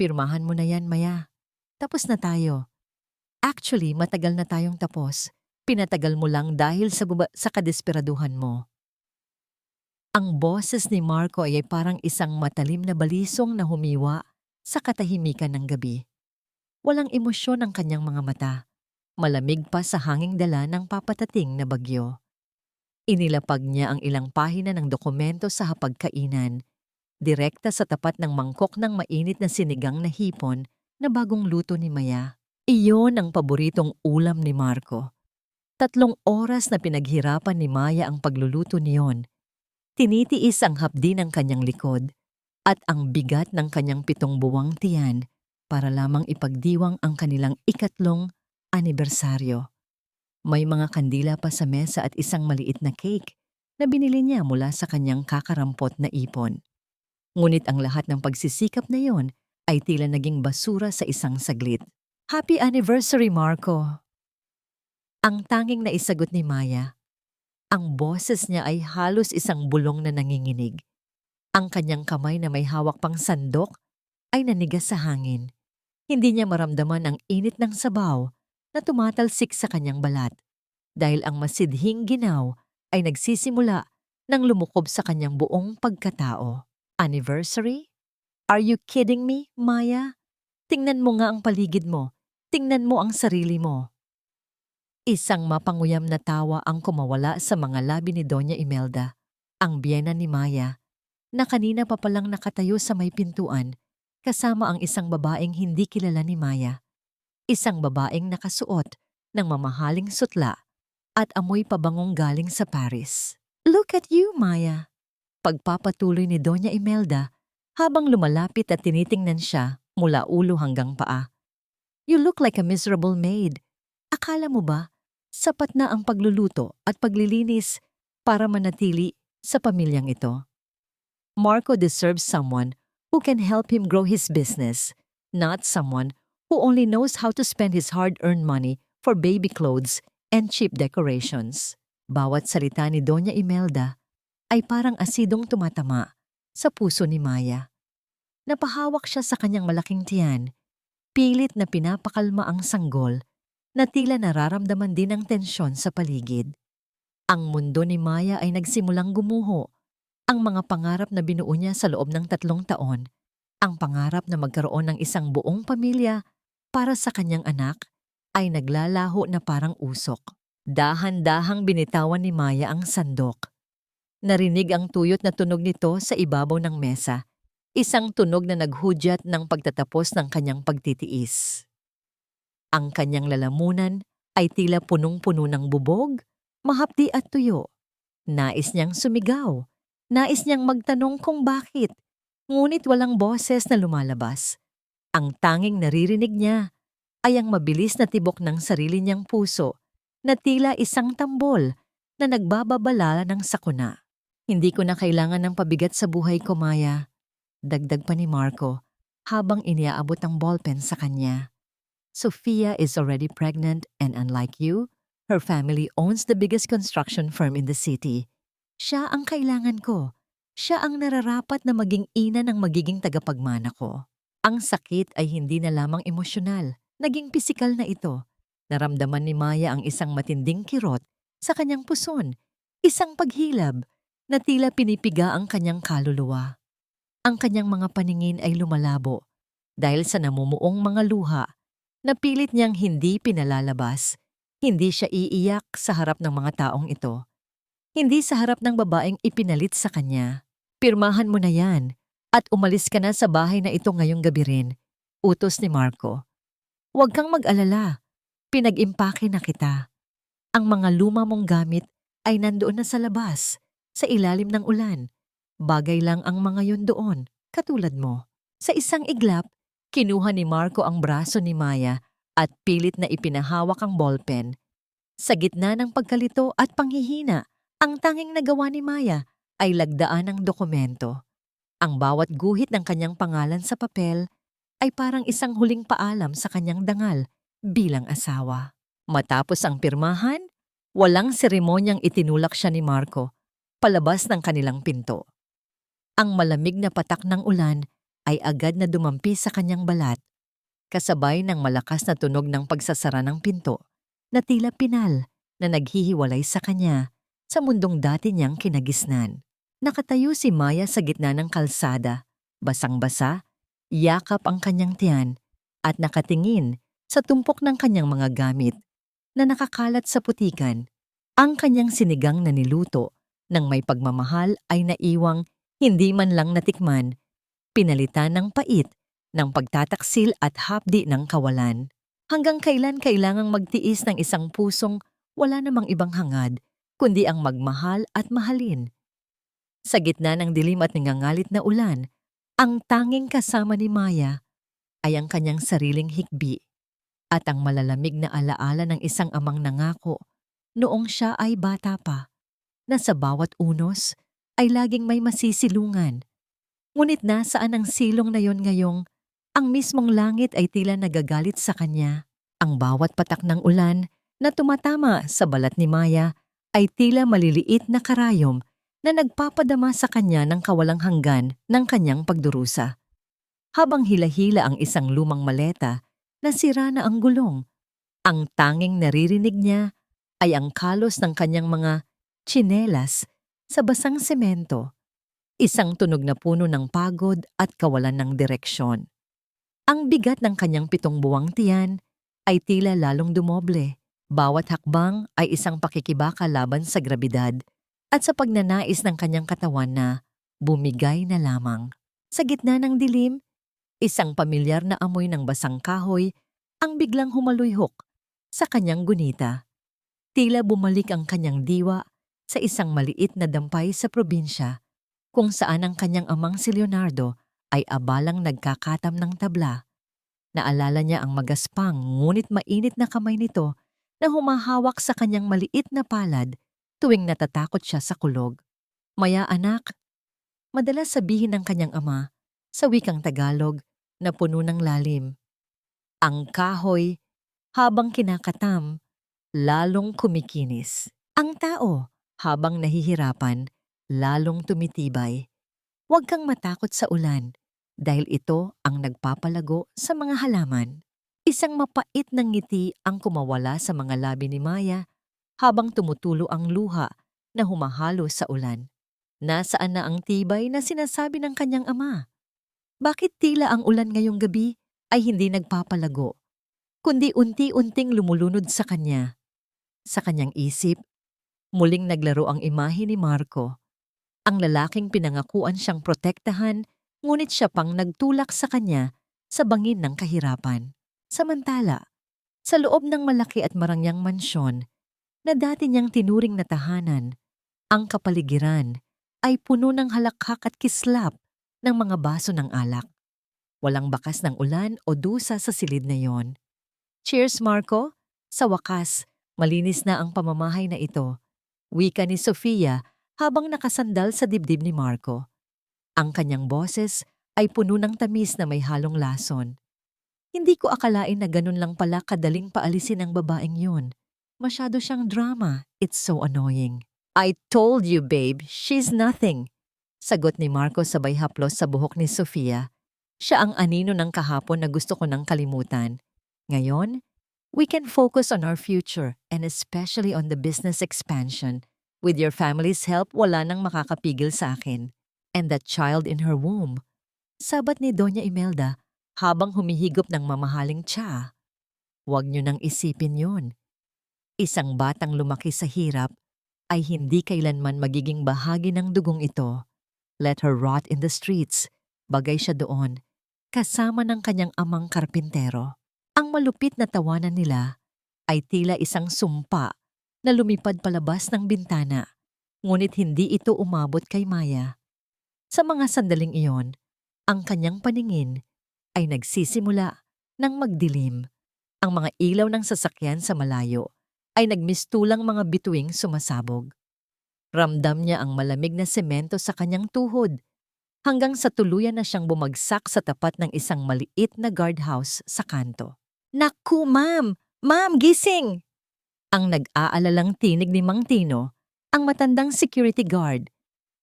Pirmahan mo na yan, Maya. Tapos na tayo. Actually, matagal na tayong tapos. Pinatagal mo lang dahil sa kadesperaduhan mo. Ang boses ni Marco ay parang isang matalim na balisong na humiwa sa katahimikan ng gabi. Walang emosyon ang kanyang mga mata. Malamig pa sa hanging dala ng papatating na bagyo. Inilapag niya ang ilang pahina ng dokumento sa hapagkainan, direkta sa tapat ng mangkok ng mainit na sinigang na hipon na bagong luto ni Maya. Iyon ang paboritong ulam ni Marco. 3 oras na pinaghirapan ni Maya ang pagluluto niyon. Tinitiis ang hapdi ng kanyang likod at ang bigat ng kanyang 7 buwang tiyan para lamang ipagdiwang ang kanilang 3 anibersaryo. May mga kandila pa sa mesa at isang maliit na cake na binili niya mula sa kanyang kakarampot na ipon. Ngunit ang lahat ng pagsisikap na yon ay tila naging basura sa isang saglit. Happy anniversary, Marco! Ang tanging naisagot ni Maya. Ang boses niya ay halos isang bulong na nanginginig. Ang kanyang kamay na may hawak pang sandok ay nanigas sa hangin. Hindi niya maramdaman ang init ng sabaw na tumatalsik sa kanyang balat dahil ang masidhing ginaw ay nagsisimula nang lumukob sa kanyang buong pagkatao. Anniversary? Are you kidding me, Maya? Tingnan mo nga ang paligid mo. Tingnan mo ang sarili mo. Isang mapanguyam na tawa ang kumawala sa mga labi ni Doña Imelda, ang biyena ni Maya, na kanina pa palang nakatayo sa may pintuan kasama ang isang babaeng hindi kilala ni Maya. Isang babaeng nakasuot ng mamahaling sutla at amoy pabangong galing sa Paris. Look at you, Maya! Pagpapatuloy ni Doña Imelda habang lumalapit at tinitingnan siya mula ulo hanggang paa. You look like a miserable maid. Akala mo ba, sapat na ang pagluluto at paglilinis para manatili sa pamilyang ito? Marco deserves someone who can help him grow his business, not someone who only knows how to spend his hard-earned money for baby clothes and cheap decorations. Bawat salita ni Doña Imelda ay parang asidong tumatama sa puso ni Maya. Napahawak siya sa kanyang malaking tiyan, pilit na pinapakalma ang sanggol na tila nararamdaman din ang tensyon sa paligid. Ang mundo ni Maya ay nagsimulang gumuho. Ang mga pangarap na binuo niya sa loob ng 3 taon, ang pangarap na magkaroon ng isang buong pamilya para sa kanyang anak, ay naglalaho na parang usok. Dahan-dahang binitawan ni Maya ang sandok. Narinig ang tuyot na tunog nito sa ibabaw ng mesa, isang tunog na naghudyat ng pagtatapos ng kanyang pagtitiis. Ang kanyang lalamunan ay tila punong-puno ng bubog, mahapdi at tuyo. Nais niyang sumigaw. Nais niyang magtanong kung bakit. Ngunit walang boses na lumalabas. Ang tanging naririnig niya ay ang mabilis na tibok ng sarili niyang puso na tila isang tambol na nagbababala ng sakuna. Hindi ko na kailangan ng pabigat sa buhay ko, Maya. Dagdag pa ni Marco habang iniaabot ang ballpen sa kanya. Sofia is already pregnant and unlike you, her family owns the biggest construction firm in the city. Siya ang kailangan ko. Siya ang nararapat na maging ina ng magiging tagapagmana ko. Ang sakit ay hindi na lamang emosyonal, naging pisikal na ito. Naramdaman ni Maya ang isang matinding kirot sa kanyang puson, isang paghilab na tila pinipiga ang kanyang kaluluwa. Ang kanyang mga paningin ay lumalabo dahil sa namumuong mga luha na pilit niyang hindi pinalalabas. Hindi siya iiyak sa harap ng mga taong ito. Hindi sa harap ng babaeng ipinalit sa kanya. Pirmahan mo na yan at umalis ka na sa bahay na ito ngayong gabi rin, utos ni Marco. Huwag kang mag-alala, pinag-impake na kita. Ang mga luma mong gamit ay nandoon na sa labas, sa ilalim ng ulan. Bagay lang ang mga yun doon, katulad mo. Sa isang iglap, kinuha ni Marco ang braso ni Maya at pilit na ipinahawak ang ballpen. Sa gitna ng pagkalito at panghihina, ang tanging nagawa ni Maya ay lagdaan ng dokumento. Ang bawat guhit ng kanyang pangalan sa papel ay parang isang huling paalam sa kanyang dangal bilang asawa. Matapos ang pirmahan, walang seremonyang itinulak siya ni Marco palabas ng kanilang pinto. Ang malamig na patak ng ulan ay agad na dumampi sa kanyang balat, kasabay ng malakas na tunog ng pagsasara ng pinto na tila pinal na naghihiwalay sa kanya sa mundong dati niyang kinagisnan. Nakatayo si Maya sa gitna ng kalsada, basang-basa, yakap ang kanyang tiyan at nakatingin sa tumpok ng kanyang mga gamit na nakakalat sa putikan. Ang kanyang sinigang na niluto ng may pagmamahal ay naiwang hindi man lang natikman, pinalitan ng pait ng pagtataksil at hapdi ng kawalan. Hanggang kailan kailangang magtiis ng isang pusong wala namang ibang hangad, kundi ang magmahal at mahalin? Sa gitna ng dilim at nangangalit na ulan, ang tanging kasama ni Maya ay ang kanyang sariling hikbi at ang malalamig na alaala ng isang amang nangako noong siya ay bata pa, na sa bawat unos ay laging may masisilungan. Ngunit nasaan ang silong na yon ngayong ang mismong langit ay tila nagagalit sa kanya? Ang bawat patak ng ulan na tumatama sa balat ni Maya ay tila maliliit na karayom na nagpapadama sa kanya ng kawalang hanggan ng kanyang pagdurusa. Habang hila-hila ang isang lumang maleta, nasira na ang gulong. Ang tanging naririnig niya ay ang kalos ng kanyang mga tsinelas sa basang semento, isang tunog na puno ng pagod at kawalan ng direksyon. Ang bigat ng kanyang 7 buwang tiyan ay tila lalong dumoble. Bawat hakbang ay isang pakikibaka laban sa grabidad at sa pagnanais ng kanyang katawan na bumigay na lamang. Sa gitna ng dilim, isang pamilyar na amoy ng basang kahoy ang biglang humaluyhok sa kanyang gunita. Tila bumalik ang kanyang diwa sa isang maliit na dampay sa probinsya kung saan ang kanyang amang si Leonardo ay abalang nagkakatam ng tabla. Naalala niya ang magaspang ngunit mainit na kamay nito na humahawak sa kanyang maliit na palad tuwing natatakot siya sa kulog. "Maya anak," madalas sabihin ng kanyang ama sa wikang Tagalog na puno ng lalim. Ang kahoy, habang kinakatam, lalong kumikinis. Ang tao, habang nahihirapan, lalong tumitibay. Huwag kang matakot sa ulan dahil ito ang nagpapalago sa mga halaman. Isang mapait na ngiti ang kumawala sa mga labi ni Maya habang tumutulo ang luha na humahalo sa ulan. Nasaan na ang tibay na sinasabi ng kanyang ama? Bakit tila ang ulan ngayong gabi ay hindi nagpapalago, kundi unti-unting lumulunod sa kanya? Sa kanyang isip, muling naglaro ang imahe ni Marco, ang lalaking pinangakuan siyang protektahan, ngunit siya pang nagtulak sa kanya sa bangin ng kahirapan. Samantala, sa loob ng malaki at marangyang mansyon na dati niyang tinuring na tahanan, ang kapaligiran ay puno ng halakhak at kislap ng mga baso ng alak. Walang bakas ng ulan o dusa sa silid na yon. "Cheers, Marco! Sa wakas, malinis na ang pamamahay na ito," wika ni Sofia habang nakasandal sa dibdib ni Marco. Ang kanyang boses ay puno ng tamis na may halong lason. "Hindi ko akalain na ganun lang pala kadaling paalisin ang babaeng yun. Masyado siyang drama. It's so annoying." "I told you, babe, she's nothing," sagot ni Marco sabay haplos sa buhok ni Sofia. Siya ang anino ng kahapon na gusto ko nang kalimutan. Ngayon, we can focus on our future and especially on the business expansion. With your family's help, wala nang makakapigil sa akin. And that child in her womb, sabat ni Doña Imelda habang humihigop ng mamahaling tsa. Huwag niyo nang isipin yun. Isang batang lumaki sa hirap ay hindi kailanman magiging bahagi ng dugong ito. Let her rot in the streets. Bagay siya doon, kasama ng kanyang amang karpintero. Ang malupit na tawanan nila ay tila isang sumpa na lumipad palabas ng bintana, ngunit hindi ito umabot kay Maya. Sa mga sandaling iyon, ang kanyang paningin ay nagsisimula ng magdilim. Ang mga ilaw ng sasakyan sa malayo ay nagmistulang mga bituing sumasabog. Ramdam niya ang malamig na semento sa kanyang tuhod hanggang sa tuluyan na siyang bumagsak sa tapat ng isang maliit na guardhouse sa kanto. "Naku, ma'am! Ma'am, gising!" Ang nag-aalalang tinig ni Mang Tino, ang matandang security guard.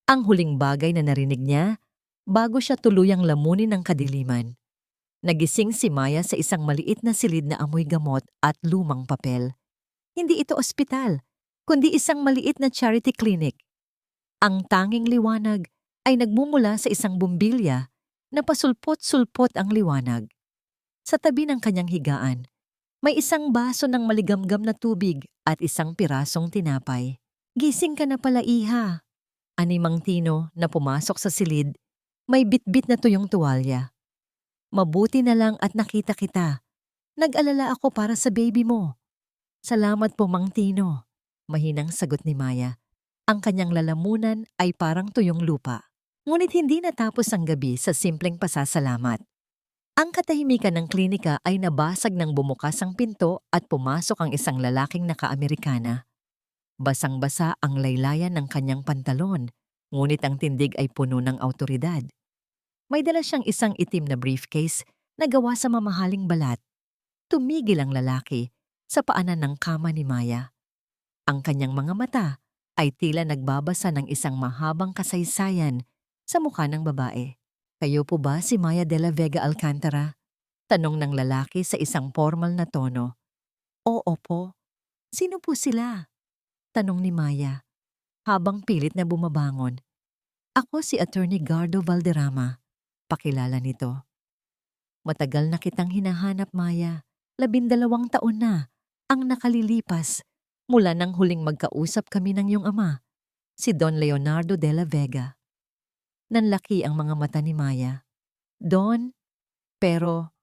Ang huling bagay na narinig niya bago siya tuluyang lamunin ng kadiliman. Nagising si Maya sa isang maliit na silid na amoy gamot at lumang papel. Hindi ito ospital, kundi isang maliit na charity clinic. Ang tanging liwanag ay nagmumula sa isang bumbilya na pasulpot-sulpot ang liwanag. Sa tabi ng kanyang higaan, may isang baso ng maligamgam na tubig at isang pirasong tinapay. "Gising ka na pala, iha," ani Mang Tino na pumasok sa silid, may bitbit na tuyong tuwalya. "Mabuti na lang at nakita kita. Nag-alala ako para sa baby mo." "Salamat po, Mang Tino," mahinang sagot ni Maya. Ang kanyang lalamunan ay parang tuyong lupa. Ngunit hindi natapos ang gabi sa simpleng pasasalamat. Ang katahimikan ng klinika ay nabasag nang bumukas ang pinto at pumasok ang isang lalaking naka-Amerikana. Basang-basa ang laylayan ng kanyang pantalon, ngunit ang tindig ay puno ng awtoridad. May dala siyang isang itim na briefcase na gawa sa mamahaling balat. Tumigil ang lalaki sa paanan ng kama ni Maya. Ang kanyang mga mata ay tila nagbabasa ng isang mahabang kasaysayan sa mukha ng babae. "Kayo po ba si Maya de la Vega Alcantara?" tanong ng lalaki sa isang formal na tono. "Oo po." "Sino po sila?" tanong ni Maya, habang pilit na bumabangon. "Ako si Attorney Gardo Valderrama," pakilala nito. "Matagal na kitang hinahanap, Maya. 12 taon na ang nakalilipas mula nang huling magkausap kami ng iyong ama, si Don Leonardo de la Vega." Nanlaki ang mga mata ni Maya. "Don? Pero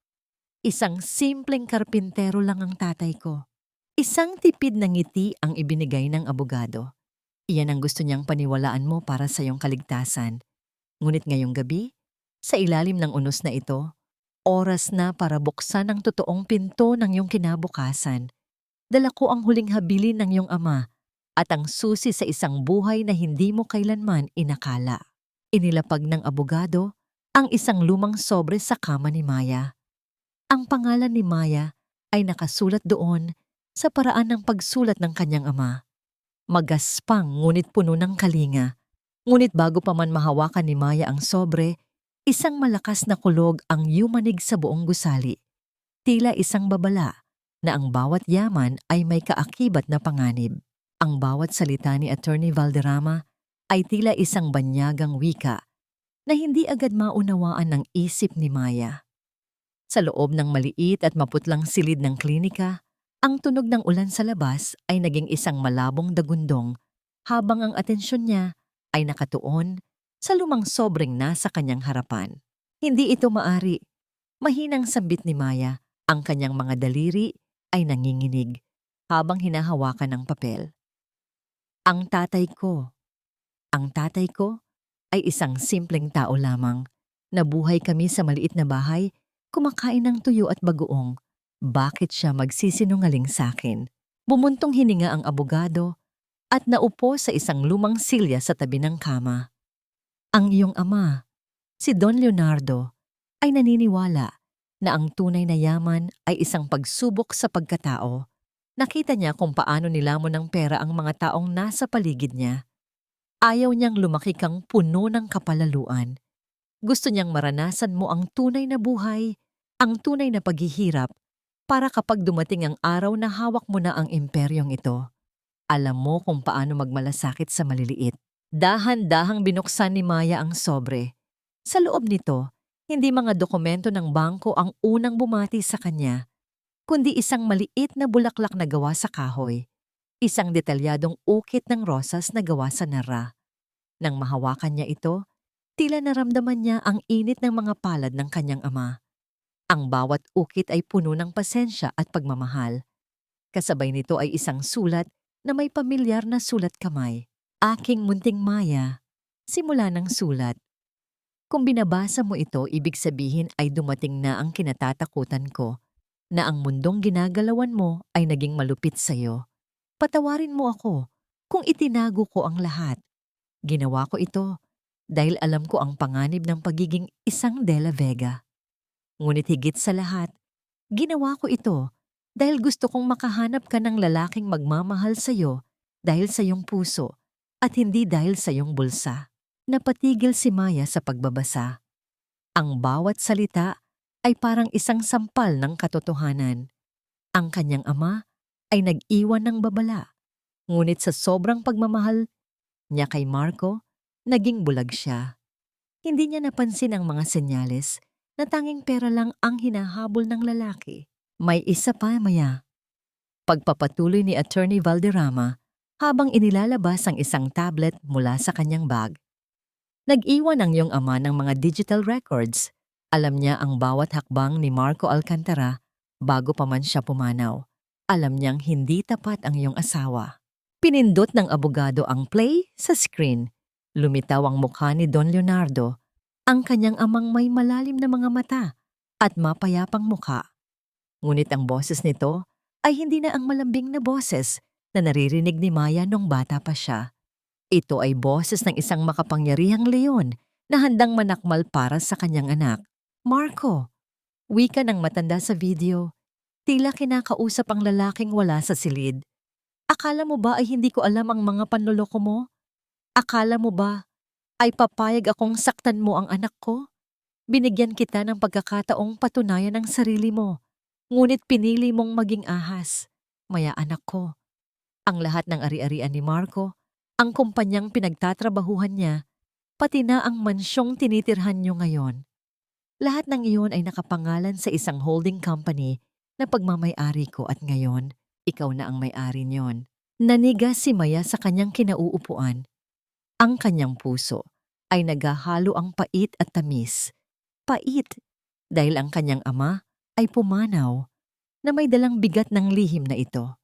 isang simpleng karpintero lang ang tatay ko." Isang tipid na ngiti ang ibinigay ng abogado. "Iyan ang gusto niyang paniwalaan mo para sa iyong kaligtasan. Ngunit ngayong gabi, sa ilalim ng unos na ito, oras na para buksan ang totoong pinto ng iyong kinabukasan. Dala ko ang huling habilin ng iyong ama at ang susi sa isang buhay na hindi mo kailanman inakala." Inilapag ng abogado ang isang lumang sobre sa kama ni Maya. Ang pangalan ni Maya ay nakasulat doon sa paraan ng pagsulat ng kanyang ama. Magaspang ngunit puno ng kalinga. Ngunit bago pa man mahawakan ni Maya ang sobre, isang malakas na kulog ang yumanig sa buong gusali. Tila isang babala na ang bawat yaman ay may kaakibat na panganib. Ang bawat salita ni Attorney Valderrama ay tila isang banyagang wika na hindi agad maunawaan ng isip ni Maya. Sa loob ng maliit at maputlang silid ng klinika, ang tunog ng ulan sa labas ay naging isang malabong dagundong habang ang atensyon niya ay nakatuon sa lumang sobreng nasa kanyang harapan. Hindi ito maari. Mahinang sambit ni Maya, ang kanyang mga daliri ay nanginginig habang hinahawakan ng papel. Ang tatay ko ay isang simpleng tao lamang. Nabuhay kami sa maliit na bahay, kumakain ng tuyo at bagoong. Bakit siya magsisinungaling sa akin? Bumuntong hininga ang abogado at naupo sa isang lumang silya sa tabi ng kama. Ang iyong ama, si Don Leonardo, ay naniniwala na ang tunay na yaman ay isang pagsubok sa pagkatao. Nakita niya kung paano nilamon ng pera ang mga taong nasa paligid niya. Ayaw niyang lumaki kang puno ng kapalaluan. Gusto niyang maranasan mo ang tunay na buhay, ang tunay na paghihirap, para kapag dumating ang araw na hawak mo na ang imperyong ito, alam mo kung paano magmalasakit sa maliliit. Dahan-dahang binuksan ni Maya ang sobre. Sa loob nito, hindi mga dokumento ng bangko ang unang bumati sa kanya, kundi isang maliit na bulaklak na gawa sa kahoy. Isang detalyadong ukit ng rosas na gawa sa nara. Nang mahawakan niya ito, tila naramdaman niya ang init ng mga palad ng kanyang ama. Ang bawat ukit ay puno ng pasensya at pagmamahal. Kasabay nito ay isang sulat na may pamilyar na sulat kamay. "Aking munting Maya," simula ng sulat. Kung binabasa mo ito, ibig sabihin ay dumating na ang kinatatakutan ko, na ang mundong ginagalawan mo ay naging malupit sa'yo. Patawarin mo ako kung itinago ko ang lahat. Ginawa ko ito dahil alam ko ang panganib ng pagiging isang De La Vega. Ngunit higit sa lahat, ginawa ko ito dahil gusto kong makahanap ka ng lalaking magmamahal sa'yo dahil sa iyong puso at hindi dahil sa iyong bulsa. Napatigil si Maya sa pagbabasa. Ang bawat salita ay parang isang sampal ng katotohanan. Ang kanyang ama ay nag-iwan ng babala, ngunit sa sobrang pagmamahal niya kay Marco, naging bulag siya. Hindi niya napansin ang mga senyales na tanging pera lang ang hinahabol ng lalaki. May isa pa, Maya. Pagpapatuloy ni Attorney Valderrama habang inilalabas ang isang tablet mula sa kanyang bag. Nag-iwan ang iyong ama ng mga digital records. Alam niya ang bawat hakbang ni Marco Alcantara bago pa man siya pumanaw. Alam niyang hindi tapat ang iyong asawa. Pinindot ng abogado ang play sa screen. Lumitaw ang mukha ni Don Leonardo, ang kanyang amang may malalim na mga mata at mapayapang mukha. Ngunit ang boses nito ay hindi na ang malambing na boses na naririnig ni Maya nung bata pa siya. Ito ay boses ng isang makapangyarihang leon na handang manakmal para sa kanyang anak. Marco, wika ng matanda sa video. Tila kinakausap ang lalaking wala sa silid. Akala mo ba ay hindi ko alam ang mga panloloko mo? Akala mo ba ay papayag akong saktan mo ang anak ko? Binigyan kita ng pagkakataong patunayan ang sarili mo, ngunit pinili mong maging ahas. Maya anak ko, ang lahat ng ari-arian ni Marco, ang kumpanyang pinagtatrabahuhan niya, pati na ang mansyong tinitirhan niyo ngayon. Lahat ng iyon ay nakapangalan sa isang holding company na pagmamay-ari ko at ngayon, ikaw na ang may-ari niyon. Naniga si Maya sa kanyang kinauupuan. Ang kanyang puso ay naghahalo ang pait at tamis. Pait dahil ang kanyang ama ay pumanaw na may dalang bigat ng lihim na ito.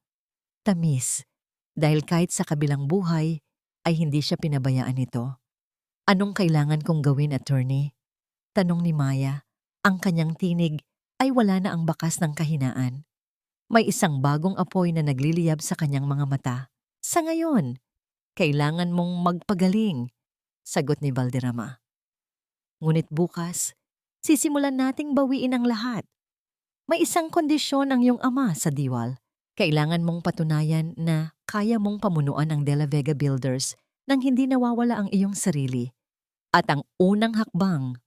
Tamis dahil kahit sa kabilang buhay ay hindi siya pinabayaan nito. Anong kailangan kong gawin, attorney? Tanong ni Maya. Ang kanyang tinig ay wala na ang bakas ng kahinaan. May isang bagong apoy na nagliliyab sa kanyang mga mata. Sa ngayon, kailangan mong magpagaling, sagot ni Valderrama. Ngunit bukas, sisimulan nating bawiin ang lahat. May isang kondisyon ang iyong ama sa diwal. Kailangan mong patunayan na kaya mong pamunuan ang De La Vega Builders nang hindi nawawala ang iyong sarili. At ang unang hakbang,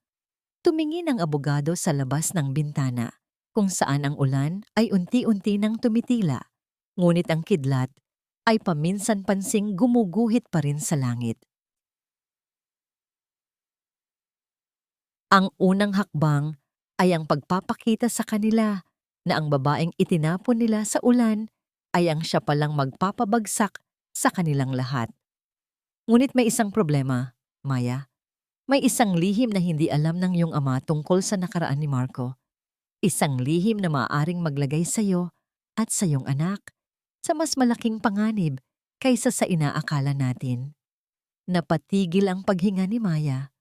tumingin ang abogado sa labas ng bintana, kung saan ang ulan ay unti-unti nang tumitila, ngunit ang kidlat ay paminsan-pansing gumuguhit pa rin sa langit. Ang unang hakbang ay ang pagpapakita sa kanila na ang babaeng itinapon nila sa ulan ay ang siya palang magpapabagsak sa kanilang lahat. Ngunit may isang problema, Maya. May isang lihim na hindi alam ng iyong ama tungkol sa nakaraan ni Marco. Isang lihim na maaaring maglagay sa iyo at sa iyong anak sa mas malaking panganib kaysa sa inaakala natin. Napatigil ang paghinga ni Maya.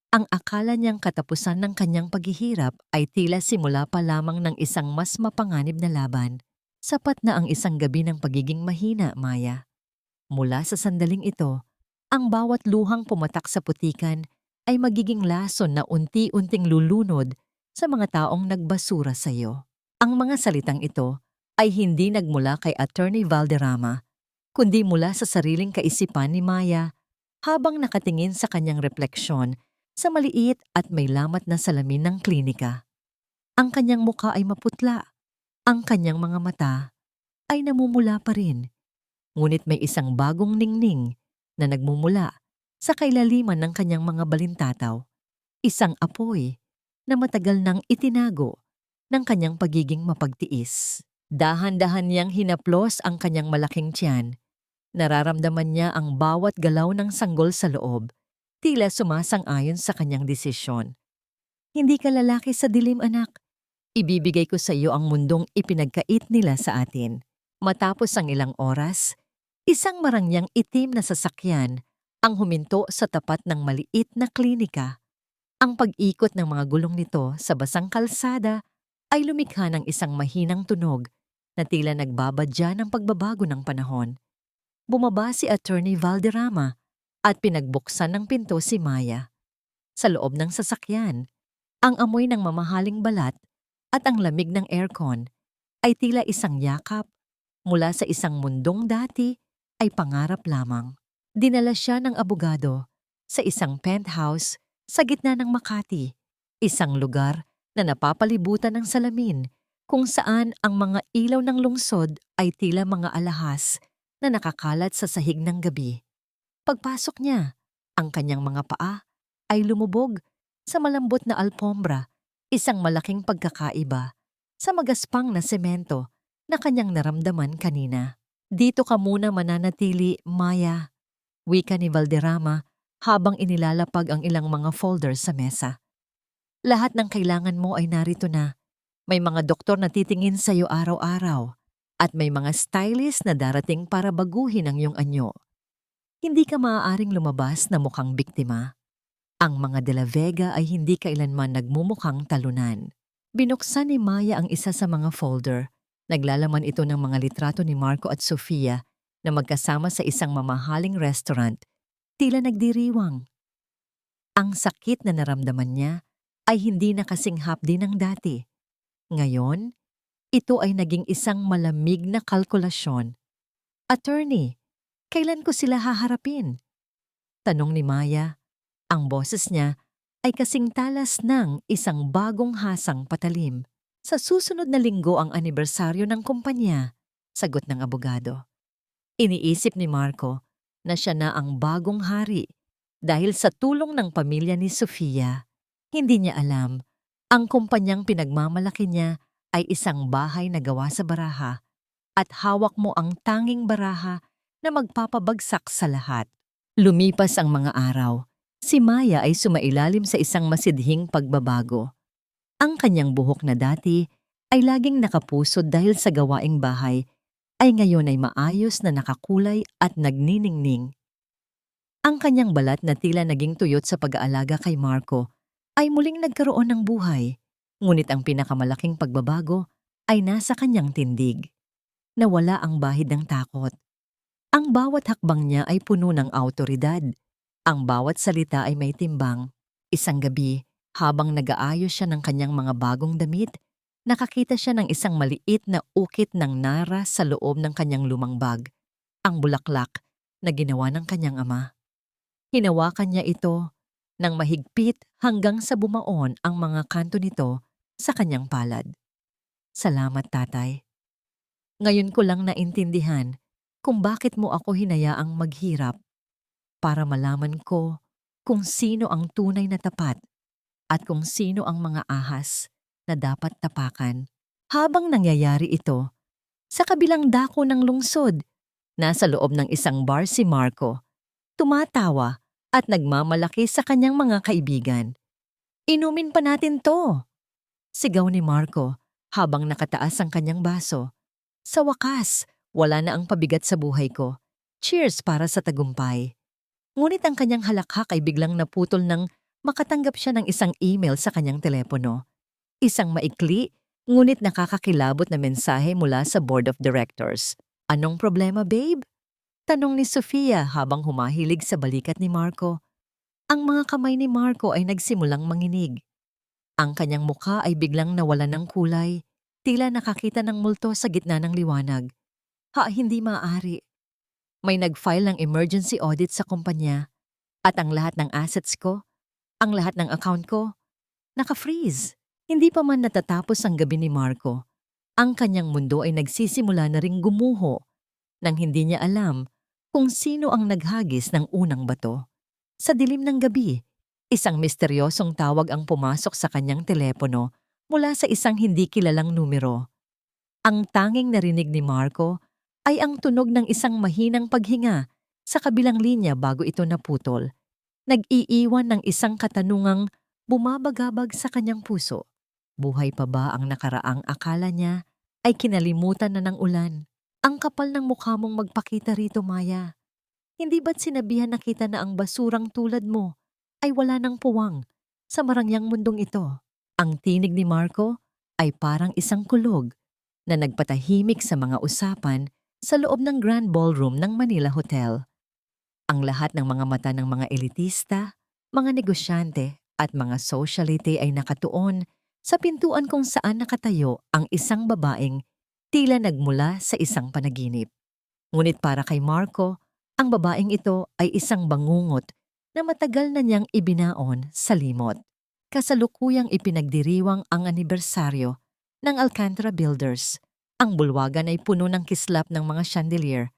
Ang akala niyang katapusan ng kanyang paghihirap ay tila simula pa lamang ng isang mas mapanganib na laban. Sapat na ang isang gabi ng pagiging mahina, Maya. Mula sa sandaling ito, ang bawat luhang pumatak sa putikan ay magiging lason na unti-unting lulunod sa mga taong nagbasura sa iyo. Ang mga salitang ito ay hindi nagmula kay Attorney Valderrama, kundi mula sa sariling kaisipan ni Maya habang nakatingin sa kanyang refleksyon sa maliit at may lamat na salamin ng klinika. Ang kanyang mukha ay maputla. Ang kanyang mga mata ay namumula pa rin. Ngunit may isang bagong ningning na nagmumula sa kailaliman ng kanyang mga balintataw. Isang apoy na matagal nang itinago ng kanyang pagiging mapagtiis. Dahan-dahan niyang hinaplos ang kanyang malaking tiyan. Nararamdaman niya ang bawat galaw ng sanggol sa loob. Tila sumasang-ayon sa kanyang desisyon. Hindi ka lalaki sa dilim, anak. Ibibigay ko sa iyo ang mundong ipinagkait nila sa atin. Matapos ang ilang oras, isang marangyang itim na sasakyan ang huminto sa tapat ng maliit na klinika. Ang pag-ikot ng mga gulong nito sa basang kalsada ay lumikha ng isang mahinang tunog na tila nagbabadya ng pagbabago ng panahon. Bumaba si Attorney Valderrama at pinagbuksan ng pinto si Maya. Sa loob ng sasakyan, ang amoy ng mamahaling balat at ang lamig ng aircon ay tila isang yakap mula sa isang mundong dati ay pangarap lamang. Dinala siya ng abogado sa isang penthouse sa gitna ng Makati, isang lugar na napapalibutan ng salamin kung saan ang mga ilaw ng lungsod ay tila mga alahas na nakakalat sa sahig ng gabi. Pagpasok niya, ang kanyang mga paa ay lumubog sa malambot na alpombra, isang malaking pagkakaiba sa magaspang na semento na kanyang naramdaman kanina. Dito ka muna mananatili, Maya, wika ni Valderrama habang inilalapag ang ilang mga folders sa mesa. Lahat ng kailangan mo ay narito na. May mga doktor na titingin sa iyo araw-araw at may mga stylist na darating para baguhin ang iyong anyo. Hindi ka maaaring lumabas na mukhang biktima. Ang mga De La Vega ay hindi kailanman nagmumukhang talunan. Binuksan ni Maya ang isa sa mga folder. Naglalaman ito ng mga litrato ni Marco at Sofia na magkasama sa isang mamahaling restaurant. Tila nagdiriwang. Ang sakit na naramdaman niya ay hindi na kasing hapdi ng dati. Ngayon, ito ay naging isang malamig na kalkulasyon. Attorney, kailan ko sila haharapin? Tanong ni Maya. Ang boses niya ay kasing talas ng isang bagong hasang patalim. Sa susunod na linggo ang anibersaryo ng kumpanya, sagot ng abogado. Iniisip ni Marco na siya na ang bagong hari dahil sa tulong ng pamilya ni Sofia. Hindi niya alam, ang kumpanyang pinagmamalaki niya ay isang bahay na gawa sa baraha at hawak mo ang tanging baraha na magpapabagsak sa lahat. Lumipas ang mga araw. Si Maya ay sumailalim sa isang masidhing pagbabago. Ang kanyang buhok na dati ay laging nakapusod dahil sa gawaing bahay ay ngayon ay maayos na nakakulay at nagniningning. Ang kanyang balat na tila naging tuyot sa pag-aalaga kay Marco ay muling nagkaroon ng buhay, ngunit ang pinakamalaking pagbabago ay nasa kanyang tindig. Nawala ang bahid ng takot. Ang bawat hakbang niya ay puno ng awtoridad. Ang bawat salita ay may timbang. Isang gabi, habang nag-aayos siya ng kanyang mga bagong damit, nakakita siya ng isang maliit na ukit ng nara sa loob ng kanyang lumang bag, ang bulaklak na ginawa ng kanyang ama. Hinawakan niya ito nang mahigpit hanggang sa bumaon ang mga kanto nito sa kanyang palad. Salamat, tatay. Ngayon ko lang naintindihan kung bakit mo ako hinayaang maghirap para malaman ko kung sino ang tunay na tapat at kung sino ang mga ahas na dapat tapakan. Habang nangyayari ito, sa kabilang dako ng lungsod, nasa loob ng isang bar si Marco, tumatawa at nagmamalaki sa kanyang mga kaibigan. Inumin pa natin to! Sigaw ni Marco habang nakataas ang kanyang baso. Sa wakas, wala na ang pabigat sa buhay ko. Cheers para sa tagumpay. Ngunit ang kanyang halakhak ay biglang naputol nang makatanggap siya ng isang email sa kanyang telepono. Isang maikli, ngunit nakakakilabot na mensahe mula sa Board of Directors. Anong problema, babe? Tanong ni Sofia habang humahilig sa balikat ni Marco. Ang mga kamay ni Marco ay nagsimulang manginig. Ang kanyang mukha ay biglang nawalan ng kulay, tila nakakita ng multo sa gitna ng liwanag. Hindi maaari. May nag-file ng emergency audit sa kumpanya at ang lahat ng assets ko, ang lahat ng account ko, naka-freeze. Hindi pa man natatapos ang gabi ni Marco. Ang kanyang mundo ay nagsisimula na ring gumuho nang hindi niya alam kung sino ang naghagis ng unang bato. Sa dilim ng gabi, isang misteryosong tawag ang pumasok sa kanyang telepono mula sa isang hindi kilalang numero. Ang tanging narinig ni Marco ay ang tunog ng isang mahinang paghinga sa kabilang linya bago ito naputol. Nag-iiwan ng isang katanungang bumabagabag sa kanyang puso. Buhay pa ba ang nakaraang akala niya ay kinalimutan na ng ulan? Ang kapal ng mukha mong magpakita rito, Maya. Hindi ba't sinabihan na kita na ang basurang tulad mo ay wala ng puwang sa marangyang mundong ito? Ang tinig ni Marco ay parang isang kulog na nagpatahimik sa mga usapan sa loob ng Grand Ballroom ng Manila Hotel. Ang lahat ng mga mata ng mga elitista, mga negosyante at mga socialite ay nakatuon sa pintuan kung saan nakatayo ang isang babaeng tila nagmula sa isang panaginip. Ngunit para kay Marco, ang babaeng ito ay isang bangungot na matagal na niyang ibinaon sa limot. Kasalukuyang ipinagdiriwang ang anibersaryo ng Alcantara Builders. Ang bulwagan ay puno ng kislap ng mga chandelier,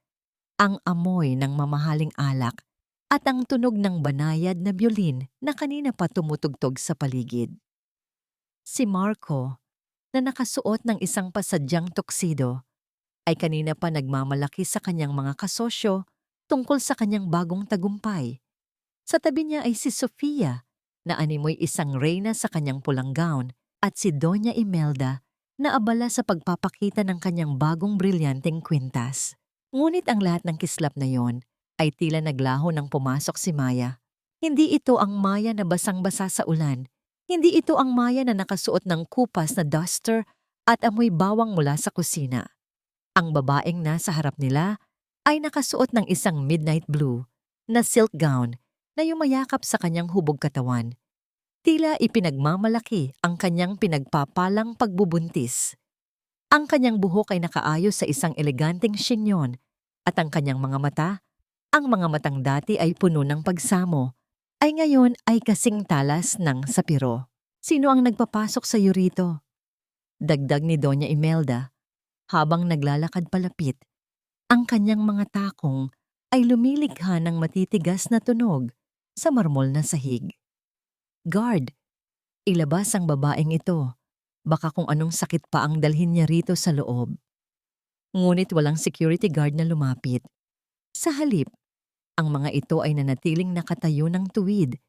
ang amoy ng mamahaling alak, at ang tunog ng banayad na biolin na kanina pa tumutugtog sa paligid. Si Marco, na nakasuot ng isang pasadyang tuksido, ay kanina pa nagmamalaki sa kanyang mga kasosyo tungkol sa kanyang bagong tagumpay. Sa tabi niya ay si Sofia, na animoy isang reyna sa kanyang pulang gown, at si Doña Imelda, na abala sa pagpapakita ng kanyang bagong brilyanteng kwintas. Ngunit ang lahat ng kislap na yon ay tila naglaho nang pumasok si Maya. Hindi ito ang Maya na basang-basa sa ulan. Hindi ito ang Maya na nakasuot ng kupas na duster at amoy bawang mula sa kusina. Ang babaeng nasa harap nila ay nakasuot ng isang midnight blue na silk gown na yumayakap sa kanyang hubog katawan. Tila ipinagmamalaki ang kanyang pinagpapalang pagbubuntis. Ang kanyang buhok ay nakaayos sa isang eleganteng shinyon at ang kanyang mga mata, ang mga matang dati ay puno ng pagsamo, ay ngayon ay kasing talas ng sapiro. Sino ang nagpapasok sa iyo rito? Dagdag ni Doña Imelda habang naglalakad palapit. Ang kanyang mga takong ay lumilikha ng matitigas na tunog sa marmol na sahig. Guard, ilabas ang babaeng ito. Baka kung anong sakit pa ang dalhin niya rito sa loob. Ngunit walang security guard na lumapit. Sa halip, ang mga ito ay nanatiling nakatayo ng tuwid.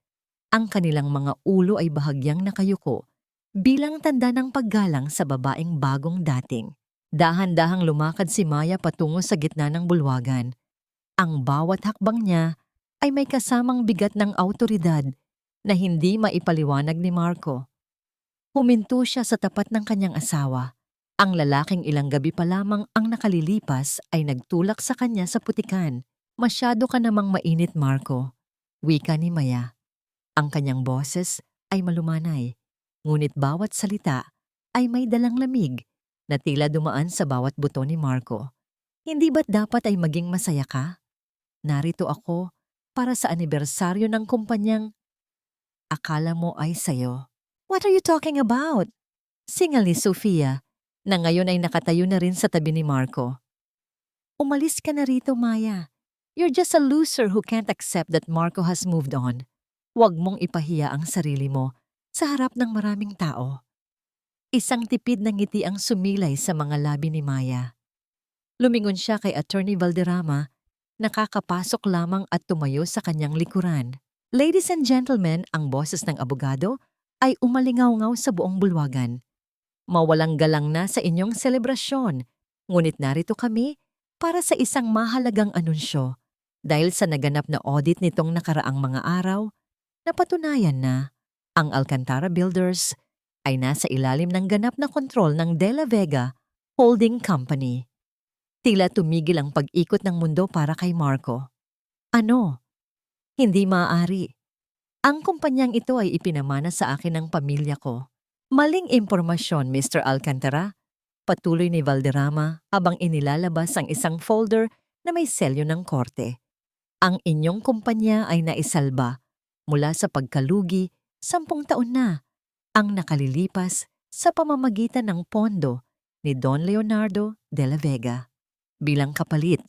Ang kanilang mga ulo ay bahagyang nakayuko bilang tanda ng paggalang sa babaeng bagong dating. Dahan-dahang lumakad si Maya patungo sa gitna ng bulwagan. Ang bawat hakbang niya ay may kasamang bigat ng awtoridad na hindi maipaliwanag ni Marco. Huminto siya sa tapat ng kanyang asawa. Ang lalaking ilang gabi pa lamang ang nakalilipas ay nagtulak sa kanya sa putikan. Masyado ka namang mainit, Marco, wika ni Maya. Ang kanyang boses ay malumanay, ngunit bawat salita ay may dalang lamig na tila dumaan sa bawat buto ni Marco. Hindi ba't dapat ay maging masaya ka? Narito ako para sa anibersaryo ng kumpanyang akala mo ay sayo. What are you talking about? Singal ni Sofia, na ngayon ay nakatayo na rin sa tabi ni Marco. Umalis ka na rito, Maya. You're just a loser who can't accept that Marco has moved on. Huwag mong ipahiya ang sarili mo sa harap ng maraming tao. Isang tipid na ngiti ang sumilay sa mga labi ni Maya. Lumingon siya kay Attorney Valderrama, nakakapasok lamang at tumayo sa kanyang likuran. Ladies and gentlemen, ang boses ng abogado ay umalingaw-ngaw sa buong bulwagan. Mawalang galang na sa inyong selebrasyon, ngunit narito kami para sa isang mahalagang anunsyo. Dahil sa naganap na audit nitong nakaraang mga araw, napatunayan na ang Alcantara Builders ay nasa ilalim ng ganap na kontrol ng De La Vega Holding Company. Tila tumigil ang pag-ikot ng mundo para kay Marco. Ano? Hindi maaari. Ang kumpanyang ito ay ipinamana sa akin ng pamilya ko. Maling impormasyon, Mr. Alcantara. Patuloy ni Valderrama habang inilalabas ang isang folder na may selyo ng korte. Ang inyong kumpanya ay naisalba mula sa pagkalugi 10 taon na ang nakalilipas sa pamamagitan ng pondo ni Don Leonardo de la Vega. Bilang kapalit,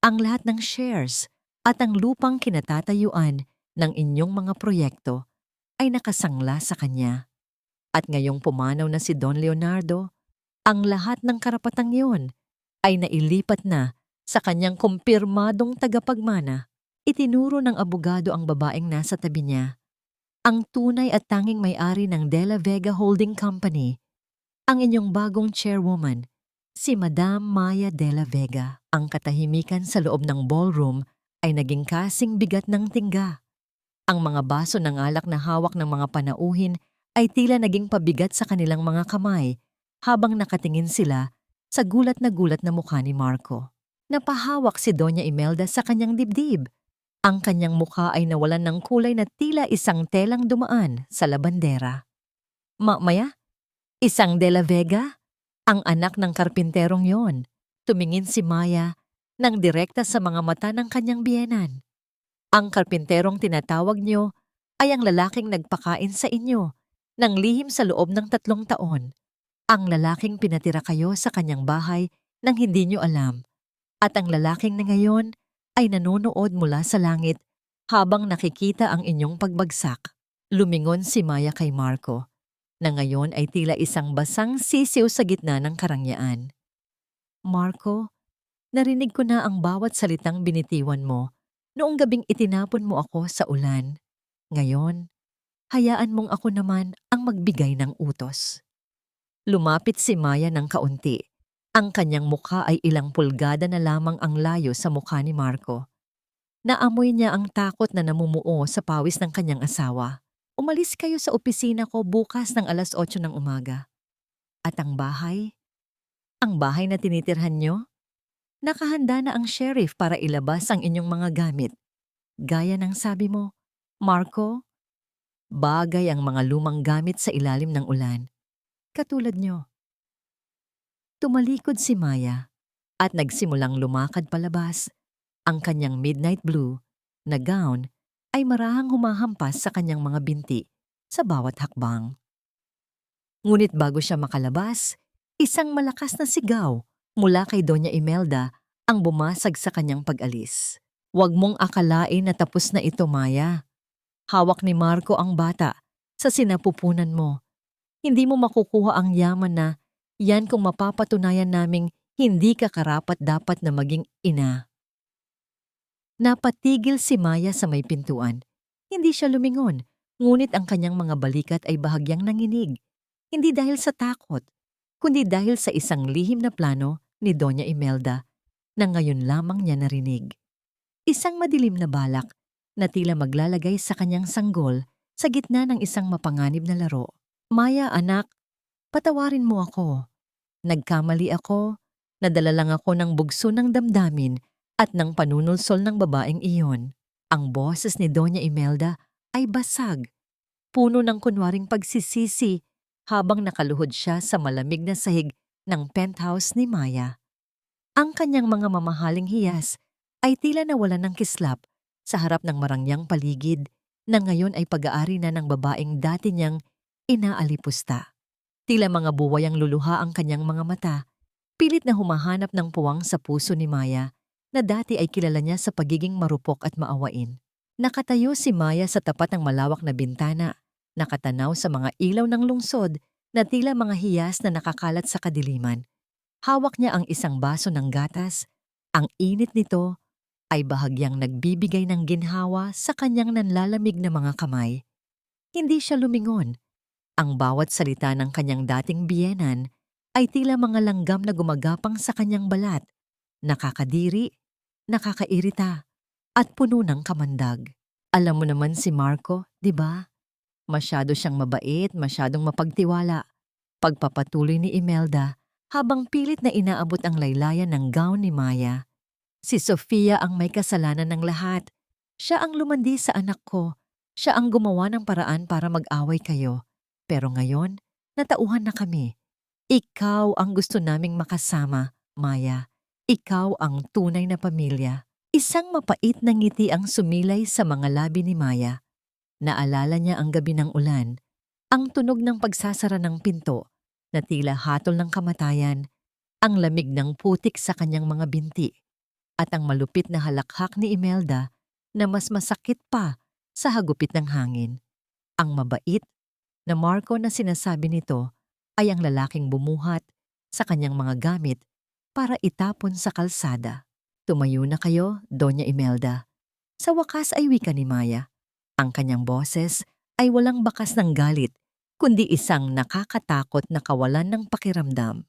ang lahat ng shares at ang lupang kinatatayuan ng inyong mga proyekto ay nakasangla sa kanya. At ngayong pumanaw na si Don Leonardo, ang lahat ng karapatang iyon ay nailipat na sa kanyang kumpirmadong tagapagmana. Itinuro ng abogado ang babaeng nasa tabi niya. Ang tunay at tanging may-ari ng De La Vega Holding Company, ang inyong bagong chairwoman, si Madam Maya de la Vega. Ang katahimikan sa loob ng ballroom ay naging kasing bigat ng tingga. Ang mga baso ng alak na hawak ng mga panauhin ay tila naging pabigat sa kanilang mga kamay habang nakatingin sila sa gulat na mukha ni Marco. Napahawak si Doña Imelda sa kanyang dibdib. Ang kanyang mukha ay nawalan ng kulay na tila isang telang dumaan sa labandera. Maya? Isang De La Vega? Ang anak ng karpinterong yon. Tumingin si Maya nang direkta sa mga mata ng kanyang biyenan. Ang karpinterong tinatawag niyo ay ang lalaking nagpakain sa inyo ng lihim sa loob ng 3 taon. Ang lalaking pinatira kayo sa kanyang bahay nang hindi niyo alam. At ang lalaking na ngayon ay nanonood mula sa langit habang nakikita ang inyong pagbagsak. Lumingon si Maya kay Marco, na ngayon ay tila isang basang sisiw sa gitna ng karangyaan. Marco, narinig ko na ang bawat salitang binitiwan mo noong gabing itinapon mo ako sa ulan. Ngayon, hayaan mong ako naman ang magbigay ng utos. Lumapit si Maya ng kaunti. Ang kanyang mukha ay ilang pulgada na lamang ang layo sa mukha ni Marco. Naamoy niya ang takot na namumuo sa pawis ng kanyang asawa. Umalis kayo sa opisina ko bukas ng 8:00 ng umaga. At ang bahay? Ang bahay na tinitirhan nyo? Nakahanda na ang sheriff para ilabas ang inyong mga gamit. Gaya ng sabi mo, Marco, bagay ang mga lumang gamit sa ilalim ng ulan. Katulad nyo. Tumalikod si Maya at nagsimulang lumakad palabas. Ang kanyang midnight blue na gown ay marahang humahampas sa kanyang mga binti sa bawat hakbang. Ngunit bago siya makalabas, isang malakas na sigaw mula kay Doña Imelda ang bumasag sa kanyang pag-alis. Huwag mong akalain na tapos na ito, Maya. Hawak ni Marco ang bata sa sinapupunan mo. Hindi mo makukuha ang yaman na yan kung mapapatunayan naming hindi ka karapat-dapat na maging ina. Napatigil si Maya sa may pintuan. Hindi siya lumingon, ngunit ang kanyang mga balikat ay bahagyang nanginig. Hindi dahil sa takot, kundi dahil sa isang lihim na plano ni Doña Imelda na ngayon lamang niya narinig. Isang madilim na balak na tila maglalagay sa kanyang sanggol sa gitna ng isang mapanganib na laro. Maya, anak, patawarin mo ako. Nagkamali ako, nadala lang ako ng bugso ng damdamin at ng panunulsol ng babaeng iyon. Ang boses ni Doña Imelda ay basag, puno ng kunwaring pagsisisi habang nakaluhod siya sa malamig na sahig ng penthouse ni Maya. Ang kanyang mga mamahaling hiyas ay tila nawalan ng kislap sa harap ng marangyang paligid na ngayon ay pag-aari na ng babaeng dati niyang inaalipusta. Tila mga buway ang luluha ang kanyang mga mata, pilit na humahanap ng puwang sa puso ni Maya na dati ay kilala niya sa pagiging marupok at maawain. Nakatayo si Maya sa tapat ng malawak na bintana, nakatanaw sa mga ilaw ng lungsod na tila mga hiyas na nakakalat sa kadiliman. Hawak niya ang isang baso ng gatas. Ang init nito ay bahagyang nagbibigay ng ginhawa sa kanyang nanlalamig na mga kamay. Hindi siya lumingon. Ang bawat salita ng kanyang dating biyenan ay tila mga langgam na gumagapang sa kanyang balat, nakakadiri, nakakairita, at puno ng kamandag. Alam mo naman si Marco, di ba? Masyado siyang mabait, masyadong mapagtiwala. Pagpapatuloy ni Imelda habang pilit na inaabot ang laylayan ng gown ni Maya. Si Sofia ang may kasalanan ng lahat. Siya ang lumandi sa anak ko. Siya ang gumawa ng paraan para mag-away kayo. Pero ngayon, natauhan na kami. Ikaw ang gusto naming makasama, Maya. Ikaw ang tunay na pamilya. Isang mapait na ngiti ang sumilay sa mga labi ni Maya. Naalala niya ang gabi ng ulan, ang tunog ng pagsasara ng pinto na tila hatol ng kamatayan, ang lamig ng putik sa kanyang mga binti, at ang malupit na halakhak ni Imelda na mas masakit pa sa hagupit ng hangin. Ang mabait na Marco na sinasabi nito ay ang lalaking bumuhat sa kanyang mga gamit para itapon sa kalsada. Tumayo na kayo, Doña Imelda. Sa wakas ay wika ni Maya. Ang kanyang boses ay walang bakas ng galit, kundi isang nakakatakot na kawalan ng pakiramdam.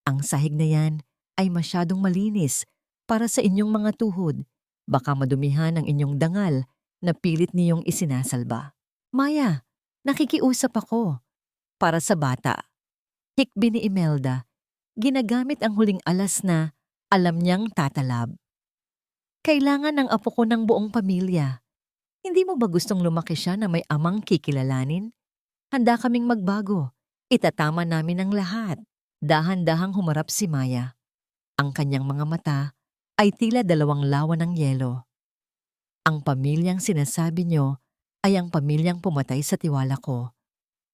Ang sahig na yan ay masyadong malinis para sa inyong mga tuhod. Baka madumihan ang inyong dangal na pilit niyong isinasalba. Maya, nakikiusap ako. Para sa bata. Hikbi ni Imelda, ginagamit ang huling alas na alam niyang tatalab. Kailangan ng apo ko ng buong pamilya. Hindi mo ba gustong lumaki siya na may amang kikilalanin? Handa kaming magbago. Itatama namin ang lahat. Dahan-dahang humarap si Maya. Ang kanyang mga mata ay tila 2 lawa ng yelo. Ang pamilyang sinasabi nyo ay ang pamilyang pumatay sa tiwala ko.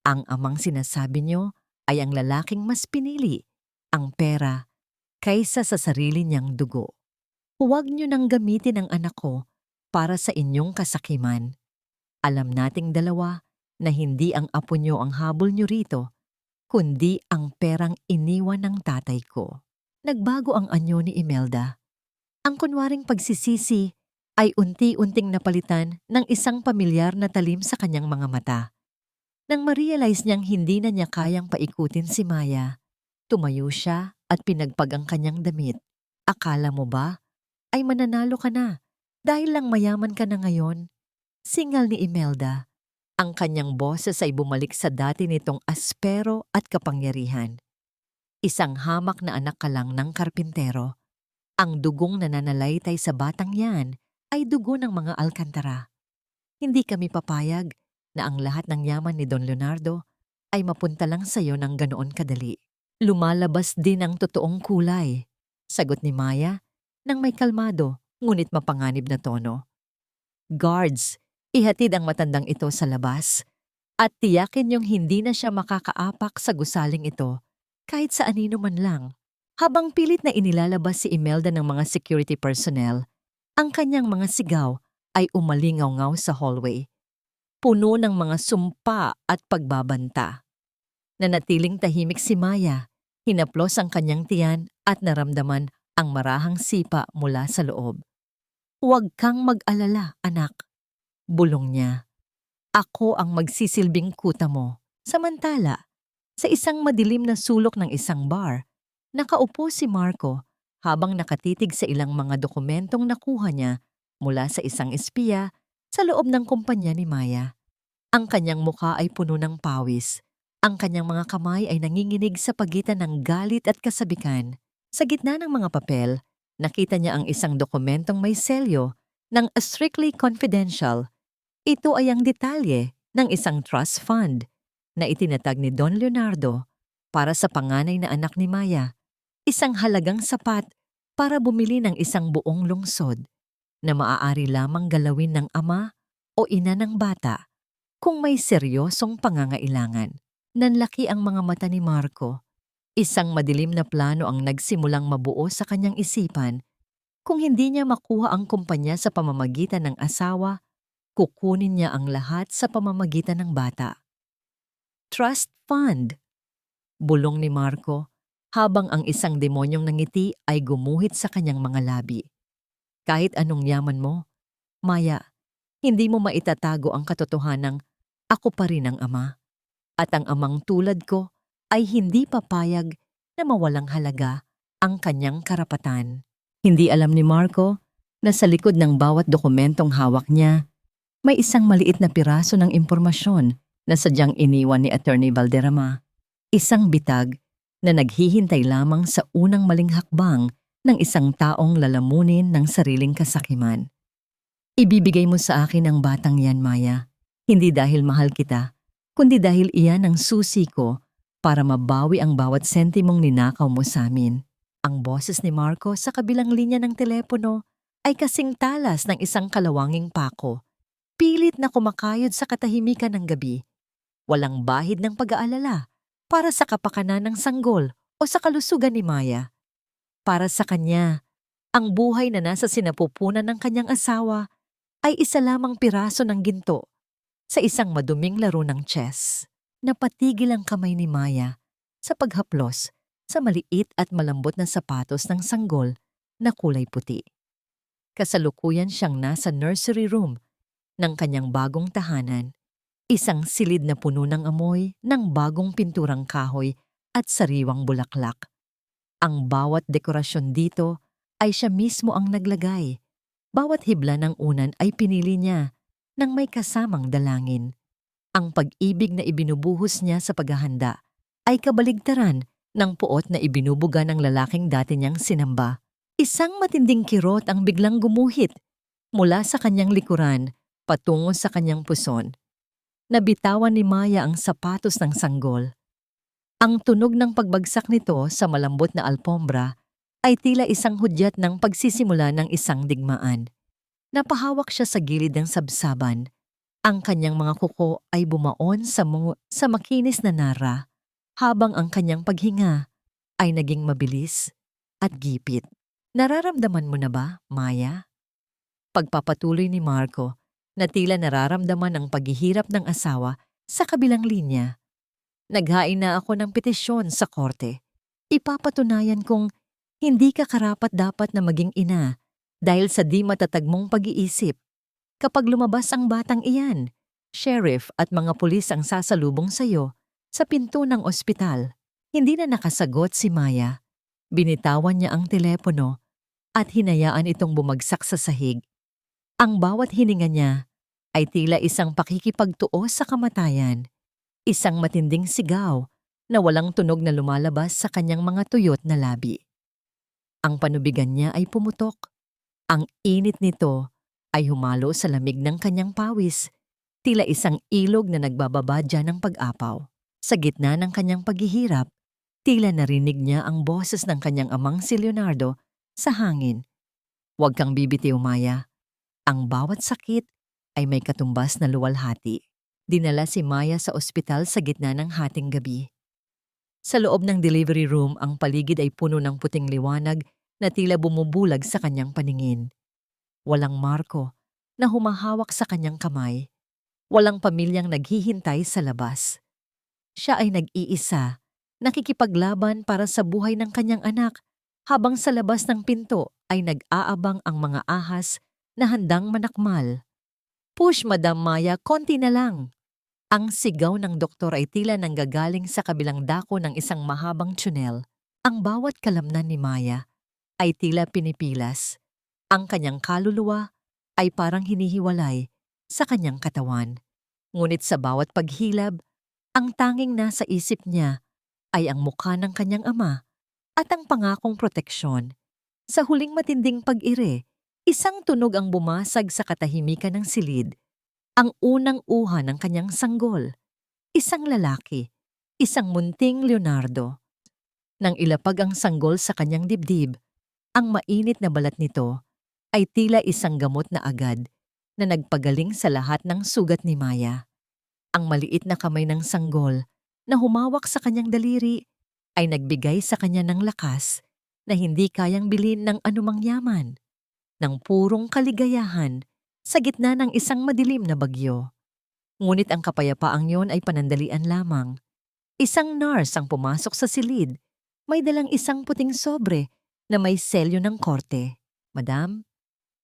Ang amang sinasabi nyo ay ang lalaking mas pinili ang pera kaysa sa sarili niyang dugo. Huwag nyo nang gamitin ang anak ko para sa inyong kasakiman. Alam nating dalawa na hindi ang apo nyo ang habol nyo rito, kundi ang perang iniwan ng tatay ko. Nagbago ang anyo ni Imelda. Ang kunwaring pagsisisi ay unti-unting napalitan ng isang pamilyar na talim sa kanyang mga mata. Nang ma-realize niyang hindi na niya kayang paikutin si Maya, tumayo siya at pinagpag ang kanyang damit. Akala mo ba ay mananalo ka na dahil lang mayaman ka na ngayon? Singal ni Imelda. Ang kanyang boses ay bumalik sa dati nitong aspero at kapangyarihan. Isang hamak na anak ka lang ng karpintero. Ang dugong nananalaytay sa batang yan ay dugo ng mga Alcantara. Hindi kami papayag na ang lahat ng yaman ni Don Leonardo ay mapunta lang sa iyo ng ganoon kadali. Lumalabas din ang totoong kulay, sagot ni Maya nang may kalmado ngunit mapanganib na tono. Guards, ihatid ang matandang ito sa labas at tiyakin niyong hindi na siya makakaapak sa gusaling ito kahit sa anino man lang. Habang pilit na inilalabas si Imelda ng mga security personnel, ang kanyang mga sigaw ay umalingaw-ngaw sa hallway. Puno ng mga sumpa at pagbabanta. Nanatiling tahimik si Maya, hinaplos ang kanyang tiyan at naramdaman ang marahang sipa mula sa loob. Huwag kang mag-alala, anak. Bulong niya. Ako ang magsisilbing kuta mo. Samantala, sa isang madilim na sulok ng isang bar, nakaupo si Marco habang nakatitig sa ilang mga dokumentong nakuha niya mula sa isang espiya sa loob ng kumpanya ni Maya. Ang kanyang mukha ay puno ng pawis. Ang kanyang mga kamay ay nanginginig sa pagitan ng galit at kasabikan. Sa gitna ng mga papel, nakita niya ang isang dokumentong may selyo ng strictly confidential. Ito ay ang detalye ng isang trust fund na itinatag ni Don Leonardo para sa panganay na anak ni Maya. Isang halagang sapat para bumili ng isang buong lungsod na maaari lamang galawin ng ama o ina ng bata kung may seryosong pangangailangan. Nanlaki ang mga mata ni Marco. Isang madilim na plano ang nagsimulang mabuo sa kanyang isipan. Kung hindi niya makuha ang kumpanya sa pamamagitan ng asawa, kukunin niya ang lahat sa pamamagitan ng bata. Trust fund, bulong ni Marco, habang ang isang demonyong nangiti ay gumuhit sa kanyang mga labi. Kahit anong yaman mo, Maya, hindi mo maitatago ang katotohanang ako pa rin ang ama. At ang amang tulad ko ay hindi papayag na mawalang halaga ang kanyang karapatan. Hindi alam ni Marco na sa likod ng bawat dokumentong hawak niya, may isang maliit na piraso ng impormasyon na sadyang iniwan ni Attorney Valderrama. Isang bitag na naghihintay lamang sa unang maling hakbang ng isang taong lalamunin ng sariling kasakiman. Ibibigay mo sa akin ang batang yan, Maya. Hindi dahil mahal kita, kundi dahil iyan ang susi ko para mabawi ang bawat sentimong ninakaw mo sa amin. Ang boses ni Marco sa kabilang linya ng telepono ay kasing talas ng isang kalawanging pako. Pilit na kumakayod sa katahimikan ng gabi. Walang bahid ng pag-aalala para sa kapakanan ng sanggol o sa kalusugan ni Maya. Para sa kanya, ang buhay na nasa sinapupunan ng kanyang asawa ay isa lamang piraso ng ginto sa isang maduming laro ng chess. Napatigil ang kamay ni Maya sa paghaplos sa maliit at malambot na sapatos ng sanggol na kulay puti. Kasalukuyan siyang nasa nursery room ng kanyang bagong tahanan, isang silid na puno ng amoy ng bagong pinturang kahoy at sariwang bulaklak. Ang bawat dekorasyon dito ay siya mismo ang naglagay. Bawat hibla ng unan ay pinili niya nang may kasamang dalangin. Ang pag-ibig na ibinubuhos niya sa paghahanda ay kabaligtaran ng puot na ibinubuga ng lalaking dati niyang sinamba. Isang matinding kirot ang biglang gumuhit mula sa kanyang likuran patungo sa kanyang puson. Nabitawan ni Maya ang sapatos ng sanggol. Ang tunog ng pagbagsak nito sa malambot na alpombra ay tila isang hudyat ng pagsisimula ng isang digmaan. Napahawak siya sa gilid ng sabsaban. Ang kanyang mga kuko ay bumaon sa makinis na nara, habang ang kanyang paghinga ay naging mabilis at gipit. Nararamdaman mo na ba, Maya? Pagpapatuloy ni Marco na tila nararamdaman ang paghihirap ng asawa sa kabilang linya. Naghain na ako ng petisyon sa korte. Ipapatunayan kong hindi ka karapat-dapat na maging ina dahil sa di matatag mong pag-iisip. Kapag lumabas ang batang iyan, sheriff at mga pulis ang sasalubong sa iyo sa pinto ng ospital. Hindi na nakasagot si Maya. Binitawan niya ang telepono at hinayaan itong bumagsak sa sahig. Ang bawat hininga niya ay tila isang pakikipagtuo sa kamatayan, isang matinding sigaw na walang tunog na lumalabas sa kanyang mga tuyot na labi. Ang panubigan niya ay pumutok. Ang init nito ay humalo sa lamig ng kanyang pawis, tila isang ilog na nagbababa dyan ng pag-apaw. Sa gitna ng kanyang paghihirap, tila narinig niya ang boses ng kanyang amang si Leonardo sa hangin. Huwag kang bibitiw, Maya. Ang bawat sakit ay may katumbas na luwalhati. Dinala si Maya sa ospital sa gitna ng hating gabi. Sa loob ng delivery room, ang paligid ay puno ng puting liwanag na tila bumubulag sa kanyang paningin. Walang Marco na humahawak sa kanyang kamay. Walang pamilyang naghihintay sa labas. Siya ay nag-iisa, nakikipaglaban para sa buhay ng kanyang anak, habang sa labas ng pinto ay nag-aabang ang mga ahas na handang manakmal. Push, Madam Maya, konti na lang. Ang sigaw ng doktor ay tila nanggagaling sa kabilang dako ng isang mahabang tsunel. Ang bawat kalamnan ni Maya ay tila pinipilas. Ang kanyang kaluluwa ay parang hinihiwalay sa kanyang katawan. Ngunit sa bawat paghilab, ang tanging nasa isip niya ay ang mukha ng kanyang ama at ang pangakong proteksyon. Sa huling matinding pag-ire, isang tunog ang bumasag sa katahimikan ng silid. Ang unang uha ng kanyang sanggol. Isang lalaki, isang munting Leonardo. Nang ilapag ang sanggol sa kanyang dibdib, ang mainit na balat nito ay tila isang gamot na agad na nagpagaling sa lahat ng sugat ni Maya. Ang maliit na kamay ng sanggol na humawak sa kanyang daliri ay nagbigay sa kanya ng lakas na hindi kayang bilhin ng anumang yaman, ng purong kaligayahan sa gitna ng isang madilim na bagyo. Ngunit ang kapayapaang yon ay panandalian lamang. Isang nurse ang pumasok sa silid. May dalang isang puting sobre na may selyo ng korte. Madam,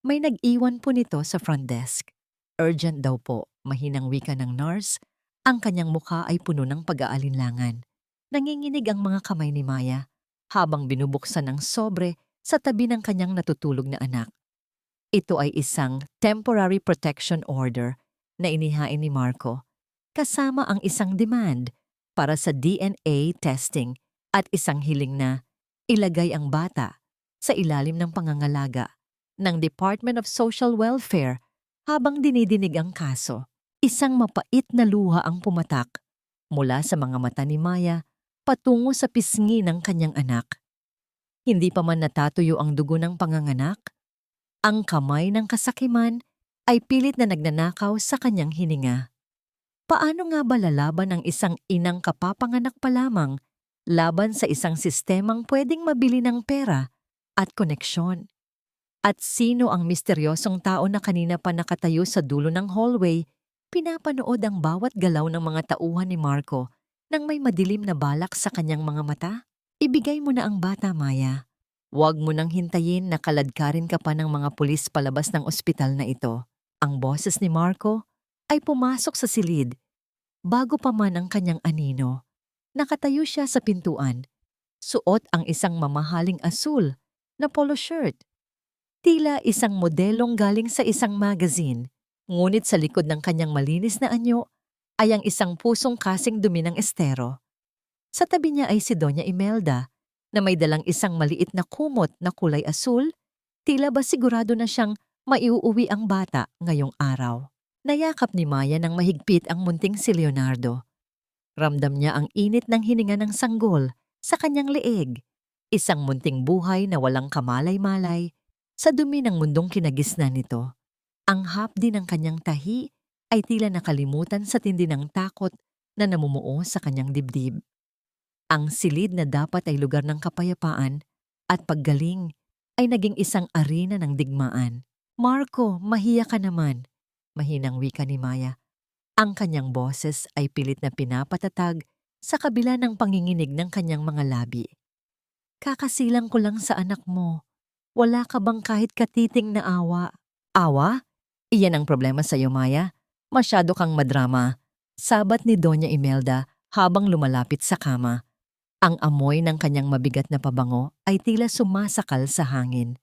may nag-iwan po nito sa front desk. Urgent daw po, mahinang wika ng nurse. Ang kanyang mukha ay puno ng pag-aalinlangan. Nanginginig ang mga kamay ni Maya habang binubuksan ng sobre sa tabi ng kanyang natutulog na anak. Ito ay isang temporary protection order na inihain ni Marco, kasama ang isang demand para sa DNA testing at isang hiling na ilagay ang bata sa ilalim ng pangangalaga ng Department of Social Welfare habang dinidinig ang kaso. Isang mapait na luha ang pumatak mula sa mga mata ni Maya patungo sa pisngi ng kanyang anak. Hindi pa man natatuyo ang dugo ng panganganak, ang kamay ng kasakiman ay pilit na nagnanakaw sa kanyang hininga. Paano nga ba lalaban ang isang inang kapapanganak pa lamang laban sa isang sistemang pwedeng mabili ng pera at koneksyon? At sino ang misteryosong tao na kanina pa nakatayo sa dulo ng hallway, pinapanood ang bawat galaw ng mga tauhan ni Marco nang may madilim na balak sa kanyang mga mata? Ibigay mo na ang bata, Maya. Huwag mo nang hintayin na kaladkarin ka pa ng mga pulis palabas ng ospital na ito. Ang boses ni Marco ay pumasok sa silid. Bago pa man ang kanyang anino, nakatayo siya sa pintuan. Suot ang isang mamahaling asul na polo shirt. Tila isang modelong galing sa isang magazine. Ngunit sa likod ng kanyang malinis na anyo ay ang isang pusong kasing dumi ng estero. Sa tabi niya ay si Doña Imelda, na may dalang isang maliit na kumot na kulay asul, tila ba sigurado na siyang maiuuwi ang bata ngayong araw. Nayakap ni Maya ng mahigpit ang munting si Leonardo. Ramdam niya ang init ng hininga ng sanggol sa kanyang leeg, isang munting buhay na walang kamalay-malay sa dumi ng mundong kinagisnan nito. Ang hapdi ng kanyang tahi ay tila nakalimutan sa tindi ng takot na namumuo sa kanyang dibdib. Ang silid na dapat ay lugar ng kapayapaan at paggaling ay naging isang arena ng digmaan. Marco, mahiya ka naman, mahinang wika ni Maya. Ang kanyang boses ay pilit na pinapatatag sa kabila ng panginginig ng kanyang mga labi. Kakasilang ko lang sa anak mo. Wala ka bang kahit katiting na awa? Awa? Iyan ang problema sa iyo, Maya. Masyado kang madrama. Sabat ni Doña Imelda habang lumalapit sa kama. Ang amoy ng kanyang mabigat na pabango ay tila sumasakal sa hangin.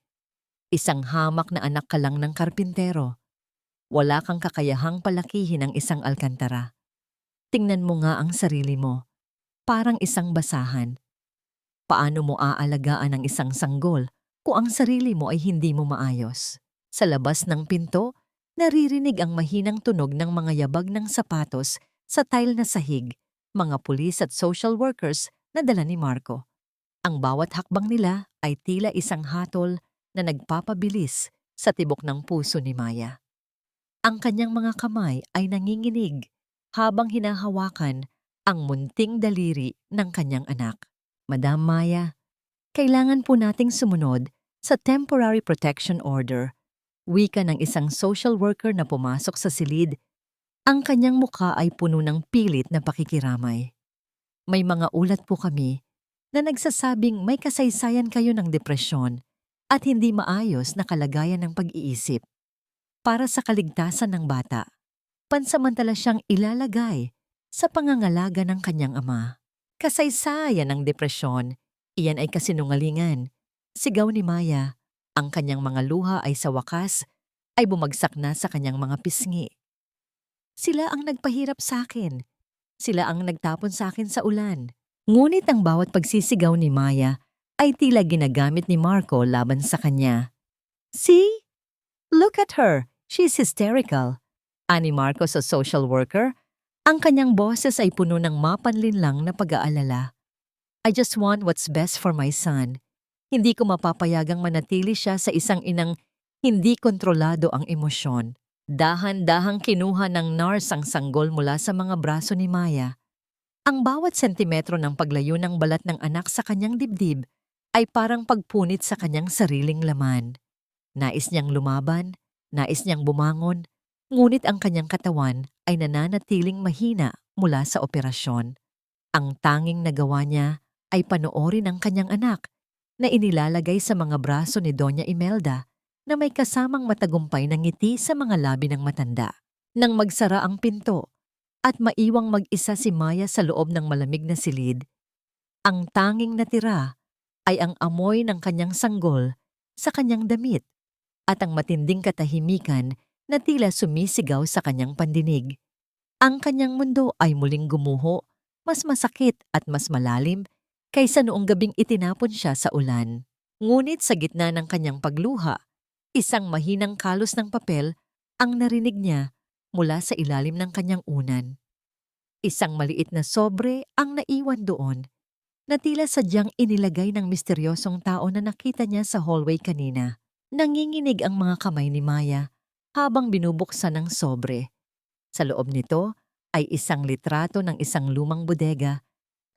Isang hamak na anak ka lang ng karpintero. Wala kang kakayahang palakihin ang isang alkantara. Tingnan mo nga ang sarili mo. Parang isang basahan. Paano mo aalagaan ang isang sanggol kung ang sarili mo ay hindi mo maayos? Sa labas ng pinto, naririnig ang mahinang tunog ng mga yabag ng sapatos sa tile na sahig, mga pulis at social workers na dala ni Marco. Ang bawat hakbang nila ay tila isang hatol na nagpapabilis sa tibok ng puso ni Maya. Ang kanyang mga kamay ay nanginginig habang hinahawakan ang munting daliri ng kanyang anak. Madam Maya, kailangan po nating sumunod sa Temporary Protection Order. Wika ng isang social worker na pumasok sa silid. Ang kanyang mukha ay puno ng pilit na pakikiramay. May mga ulat po kami na nagsasabing may kasaysayan kayo ng depresyon at hindi maayos na kalagayan ng pag-iisip. Para sa kaligtasan ng bata, pansamantala siyang ilalagay sa pangangalaga ng kanyang ama. Kasaysayan ng depresyon, iyan ay kasinungalingan. Sigaw ni Maya, ang kanyang mga luha ay sa wakas ay bumagsak na sa kanyang mga pisngi. Sila ang nagpahirap sa akin. Sila ang nagtapon sa akin sa ulan. Ngunit ang bawat pagsisigaw ni Maya ay tila ginagamit ni Marco laban sa kanya. See? Look at her. She's hysterical. Ani Marco sa social worker, ang kanyang boses ay puno ng mapanlinlang na pag-aalala. I just want what's best for my son. Hindi ko mapapayagang manatili siya sa isang inang hindi kontrolado ang emosyon. Dahan-dahang kinuha ng nurse ang sanggol mula sa mga braso ni Maya. Ang bawat sentimetro ng paglayo ng balat ng anak sa kanyang dibdib ay parang pagpunit sa kanyang sariling laman. Nais niyang lumaban, nais niyang bumangon, ngunit ang kanyang katawan ay nananatiling mahina mula sa operasyon. Ang tanging nagawa niya ay panoorin ang kanyang anak na inilalagay sa mga braso ni Doña Imelda na may kasamang matagumpay na ngiti sa mga labi ng matanda. Nang magsara ang pinto at maiwang mag-isa si Maya sa loob ng malamig na silid, ang tanging natira ay ang amoy ng kanyang sanggol sa kanyang damit at ang matinding katahimikan na tila sumisigaw sa kanyang pandinig. Ang kanyang mundo ay muling gumuho, mas masakit at mas malalim kaysa noong gabing itinapon siya sa ulan. Ngunit sa gitna ng kanyang pagluha, isang mahinang kalos ng papel ang narinig niya mula sa ilalim ng kanyang unan. Isang maliit na sobre ang naiwan doon na tila sadyang inilagay ng misteryosong tao na nakita niya sa hallway kanina. Nanginginig ang mga kamay ni Maya habang binubuksan ng sobre. Sa loob nito ay isang litrato ng isang lumang bodega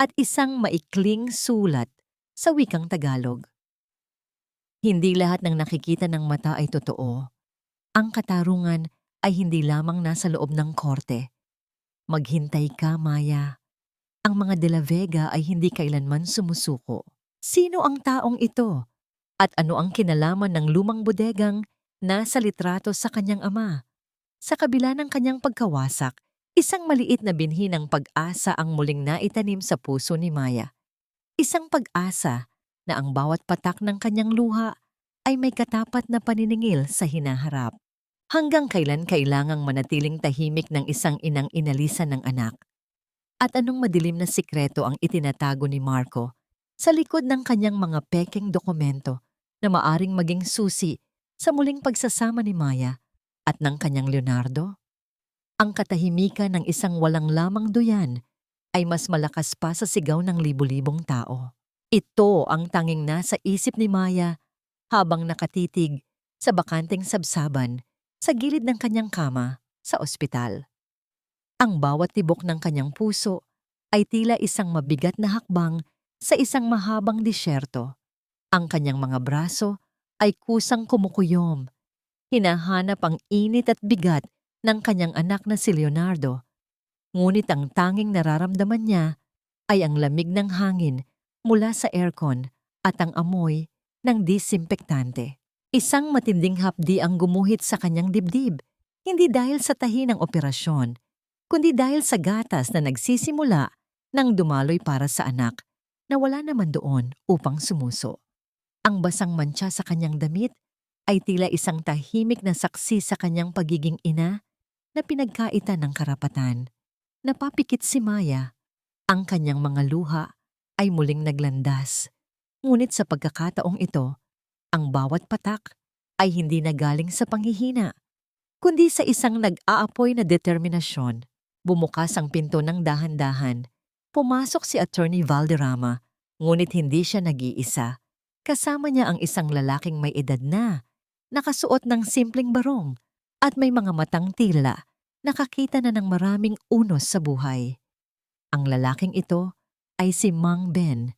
at isang maikling sulat sa wikang Tagalog. Hindi lahat ng nakikita ng mata ay totoo. Ang katarungan ay hindi lamang nasa loob ng korte. Maghintay ka, Maya. Ang mga De La Vega ay hindi kailanman sumusuko. Sino ang taong ito? At ano ang kinalaman ng lumang bodegang nasa litrato sa kanyang ama? Sa kabila ng kanyang pagkawasak, isang maliit na binhi ng pag-asa ang muling naitanim sa puso ni Maya. Isang pag-asa na ang bawat patak ng kanyang luha ay may katapat na paniningil sa hinaharap. Hanggang kailan kailangang manatiling tahimik ng isang inang inalisan ng anak? At anong madilim na sikreto ang itinatago ni Marco sa likod ng kanyang mga pekeng dokumento na maaring maging susi sa muling pagsasama ni Maya at ng kanyang Leonardo? Ang katahimikan ng isang walang lamang duyan ay mas malakas pa sa sigaw ng libu-libong tao. Ito ang tanging nasa isip ni Maya habang nakatitig sa bakanteng sabsaban sa gilid ng kanyang kama sa ospital. Ang bawat tibok ng kanyang puso ay tila isang mabigat na hakbang sa isang mahabang disyerto. Ang kanyang mga braso ay kusang kumukuyom. Hinahanap ang init at bigat ng kanyang anak na si Leonardo. Ngunit ang tanging nararamdaman niya ay ang lamig ng hangin mula sa aircon at ang amoy ng disinfektante. Isang matinding hapdi ang gumuhit sa kanyang dibdib, hindi dahil sa tahi ng operasyon, kundi dahil sa gatas na nagsisimula nang dumaloy para sa anak na wala naman doon upang sumuso. Ang basang mantsa sa kanyang damit ay tila isang tahimik na saksi sa kanyang pagiging ina na pinagkaitan ng karapatan. Napapikit si Maya. Ang kanyang mga luha ay muling naglandas. Ngunit sa pagkakataong ito, ang bawat patak ay hindi na galing sa panghihina, kundi sa isang nag-aapoy na determinasyon. Bumukas ang pinto ng dahan-dahan. Pumasok si Attorney Valderrama, ngunit hindi siya nag-iisa. Kasama niya ang isang lalaking may edad na, nakasuot ng simpleng barong at may mga matang tila, nakakita na ng maraming unos sa buhay. Ang lalaking ito ay si Mang Ben,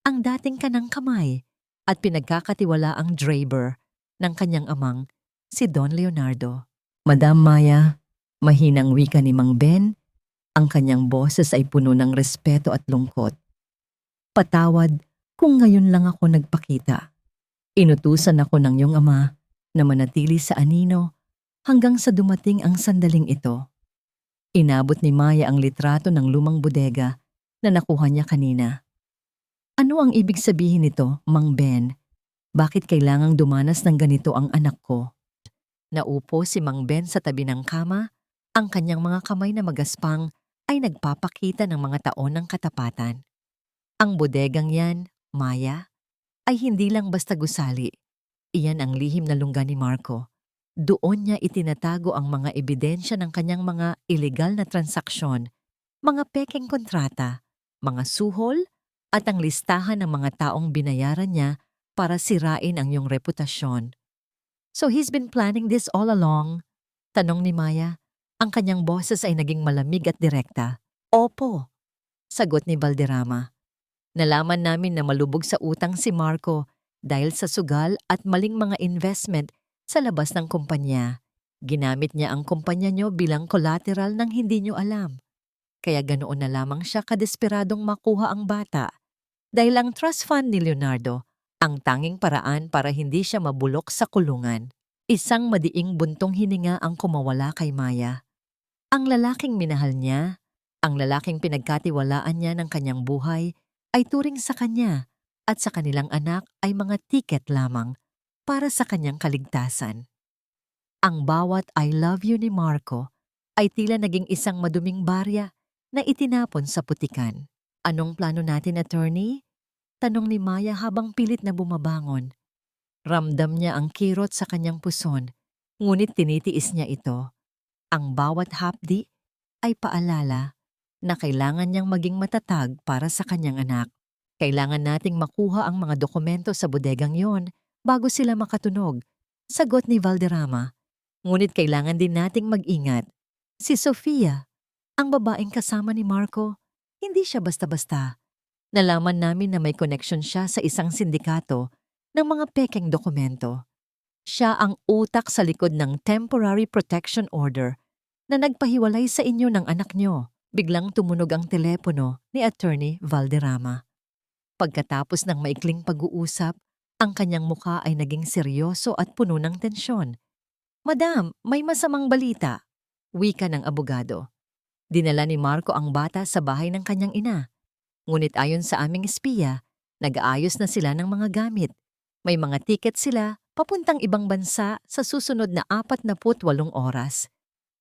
ang dating kanang kamay at pinagkakatiwalaang driver ng kanyang amang si Don Leonardo. Madam Maya, mahinang wika ni Mang Ben, ang kanyang boses ay puno ng respeto at lungkot. Patawad kung ngayon lang ako nagpakita. Inutusan ako ng iyong ama na manatili sa anino hanggang sa dumating ang sandaling ito. Inabot ni Maya ang litrato ng lumang bodega na nakuha niya kanina. Ano ang ibig sabihin nito, Mang Ben? Bakit kailangang dumanas ng ganito ang anak ko? Naupo si Mang Ben sa tabi ng kama, ang kanyang mga kamay na magaspang ay nagpapakita ng mga taon ng katapatan. Ang bodegang yan, Maya, ay hindi lang basta gusali. Iyan ang lihim na lungga ni Marco. Doon niya itinatago ang mga ebidensya ng kanyang mga ilegal na transaksyon, mga pekeng kontrata, mga suhol, at ang listahan ng mga taong binayaran niya para sirain ang iyong reputasyon. So he's been planning this all along? Tanong ni Maya. Ang kanyang boses ay naging malamig at direkta. Opo, sagot ni Valderrama. Nalaman namin na malubog sa utang si Marco dahil sa sugal at maling mga investment sa labas ng kumpanya. Ginamit niya ang kumpanya niyo bilang collateral nang hindi niyo alam. Kaya ganoon na lamang siya kadesperadong makuha ang bata. Dahil ang trust fund ni Leonardo, ang tanging paraan para hindi siya mabulok sa kulungan. Isang madiing buntong hininga ang kumawala kay Maya. Ang lalaking minahal niya, ang lalaking pinagkatiwalaan niya ng kanyang buhay, ay turing sa kanya at sa kanilang anak ay mga tiket lamang para sa kanyang kaligtasan. Ang bawat I love you ni Marco ay tila naging isang maduming barya na itinapon sa putikan. Anong plano natin, attorney? Tanong ni Maya habang pilit na bumabangon. Ramdam niya ang kirot sa kanyang puson, ngunit tinitiis niya ito. Ang bawat hapdi ay paalala na kailangan niyang maging matatag para sa kanyang anak. Kailangan nating makuha ang mga dokumento sa bodegang yon bago sila makatunog, sagot ni Valderrama. Ngunit kailangan din nating mag-ingat. Si Sofia, ang babaeng kasama ni Marco, hindi siya basta-basta. Nalaman namin na may connection siya sa isang sindikato ng mga pekeng dokumento. Siya ang utak sa likod ng Temporary Protection Order na nagpahiwalay sa inyo ng anak niyo. Biglang tumunog ang telepono ni Attorney Valderrama. Pagkatapos ng maikling pag-uusap, ang kanyang mukha ay naging seryoso at puno ng tensyon. Madam, may masamang balita, wika ng abogado. Dinala ni Marco ang bata sa bahay ng kanyang ina. Ngunit ayon sa aming espiya, nag-aayos na sila ng mga gamit. May mga tiket sila papuntang ibang bansa sa susunod na 48 oras.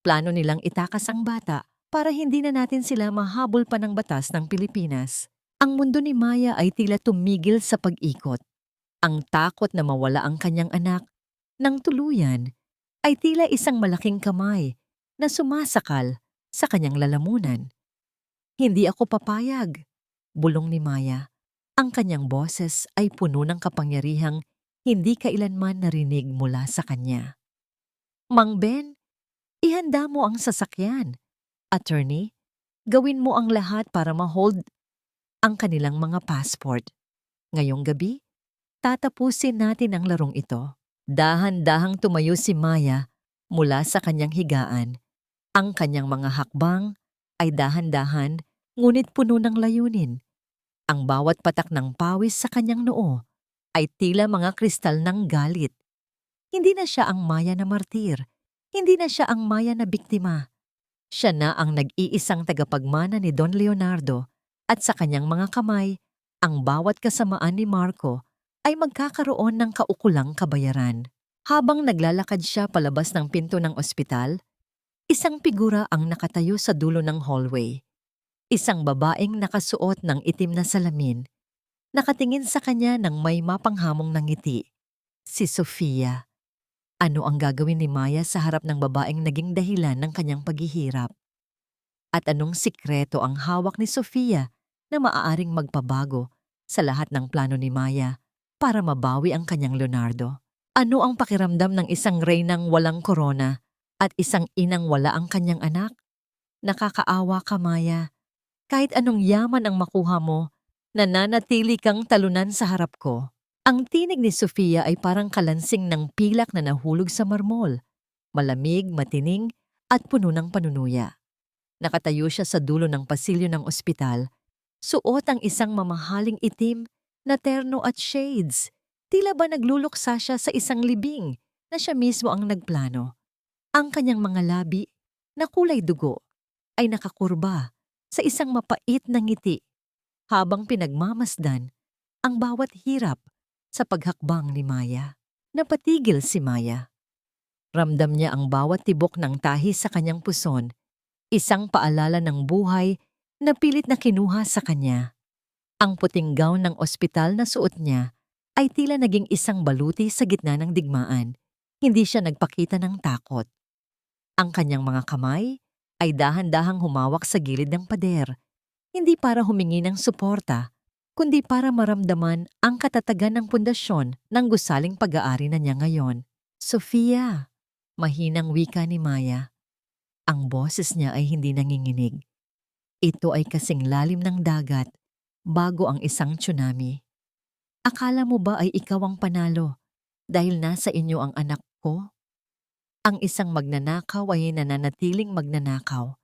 Plano nilang itakas ang bata para hindi na natin sila mahabol pa ng batas ng Pilipinas. Ang mundo ni Maya ay tila tumigil sa pag-ikot. Ang takot na mawala ang kanyang anak nang tuluyan ay tila isang malaking kamay na sumasakal sa kanyang lalamunan. Hindi ako papayag, bulong ni Maya. Ang kanyang boses ay puno ng kapangyarihang hindi kailanman narinig mula sa kanya. Mang Ben, ihanda mo ang sasakyan. Attorney, gawin mo ang lahat para ma-hold ang kanilang mga passport. Ngayong gabi, tatapusin natin ang larong ito. Dahan-dahang tumayo si Maya mula sa kanyang higaan. Ang kanyang mga hakbang ay dahan-dahan ngunit puno ng layunin. Ang bawat patak ng pawis sa kanyang noo ay tila mga kristal ng galit. Hindi na siya ang Maya na martir. Hindi na siya ang Maya na biktima. Siya na ang nag-iisang tagapagmana ni Don Leonardo at sa kanyang mga kamay, ang bawat kasamaan ni Marco ay magkakaroon ng kaukulang kabayaran. Habang naglalakad siya palabas ng pinto ng ospital, isang figura ang nakatayo sa dulo ng hallway. Isang babaeng nakasuot ng itim na salamin. Nakatingin sa kanya ng may mapanghamong ng ngiti. Si Sofia. Ano ang gagawin ni Maya sa harap ng babaeng naging dahilan ng kanyang paghihirap? At anong sikreto ang hawak ni Sofia na maaaring magpabago sa lahat ng plano ni Maya para mabawi ang kanyang Leonardo? Ano ang pakiramdam ng isang reynang walang korona at isang inang wala ang kanyang anak? Nakakaawa ka, Maya. Kahit anong yaman ang makuha mo, nananatili kang talunan sa harap ko. Ang tinig ni Sofia ay parang kalansing ng pilak na nahulog sa marmol. Malamig, matining, at puno ng panunuya. Nakatayo siya sa dulo ng pasilyo ng ospital. Suot ang isang mamahaling itim na terno at shades. Tila ba nagluluksa siya sa isang libing na siya mismo ang nagplano. Ang kanyang mga labi na kulay dugo ay nakakurba sa isang mapait na ngiti habang pinagmamasdan ang bawat hirap sa paghakbang ni Maya. Napatigil si Maya. Ramdam niya ang bawat tibok ng tahi sa kanyang puson, isang paalala ng buhay na pilit na kinuha sa kanya. Ang puting gown ng ospital na suot niya ay tila naging isang baluti sa gitna ng digmaan. Hindi siya nagpakita ng takot. Ang kanyang mga kamay ay dahan-dahang humawak sa gilid ng pader, hindi para humingi ng suporta, kundi para maramdaman ang katatagan ng pundasyon ng gusaling pag-aari na niya ngayon. Sofia, mahinang wika ni Maya. Ang boses niya ay hindi nanginginig. Ito ay kasing lalim ng dagat bago ang isang tsunami. Akala mo ba ay ikaw ang panalo dahil nasa inyo ang anak ko? Ang isang magnanakaw ay nananatiling magnanakaw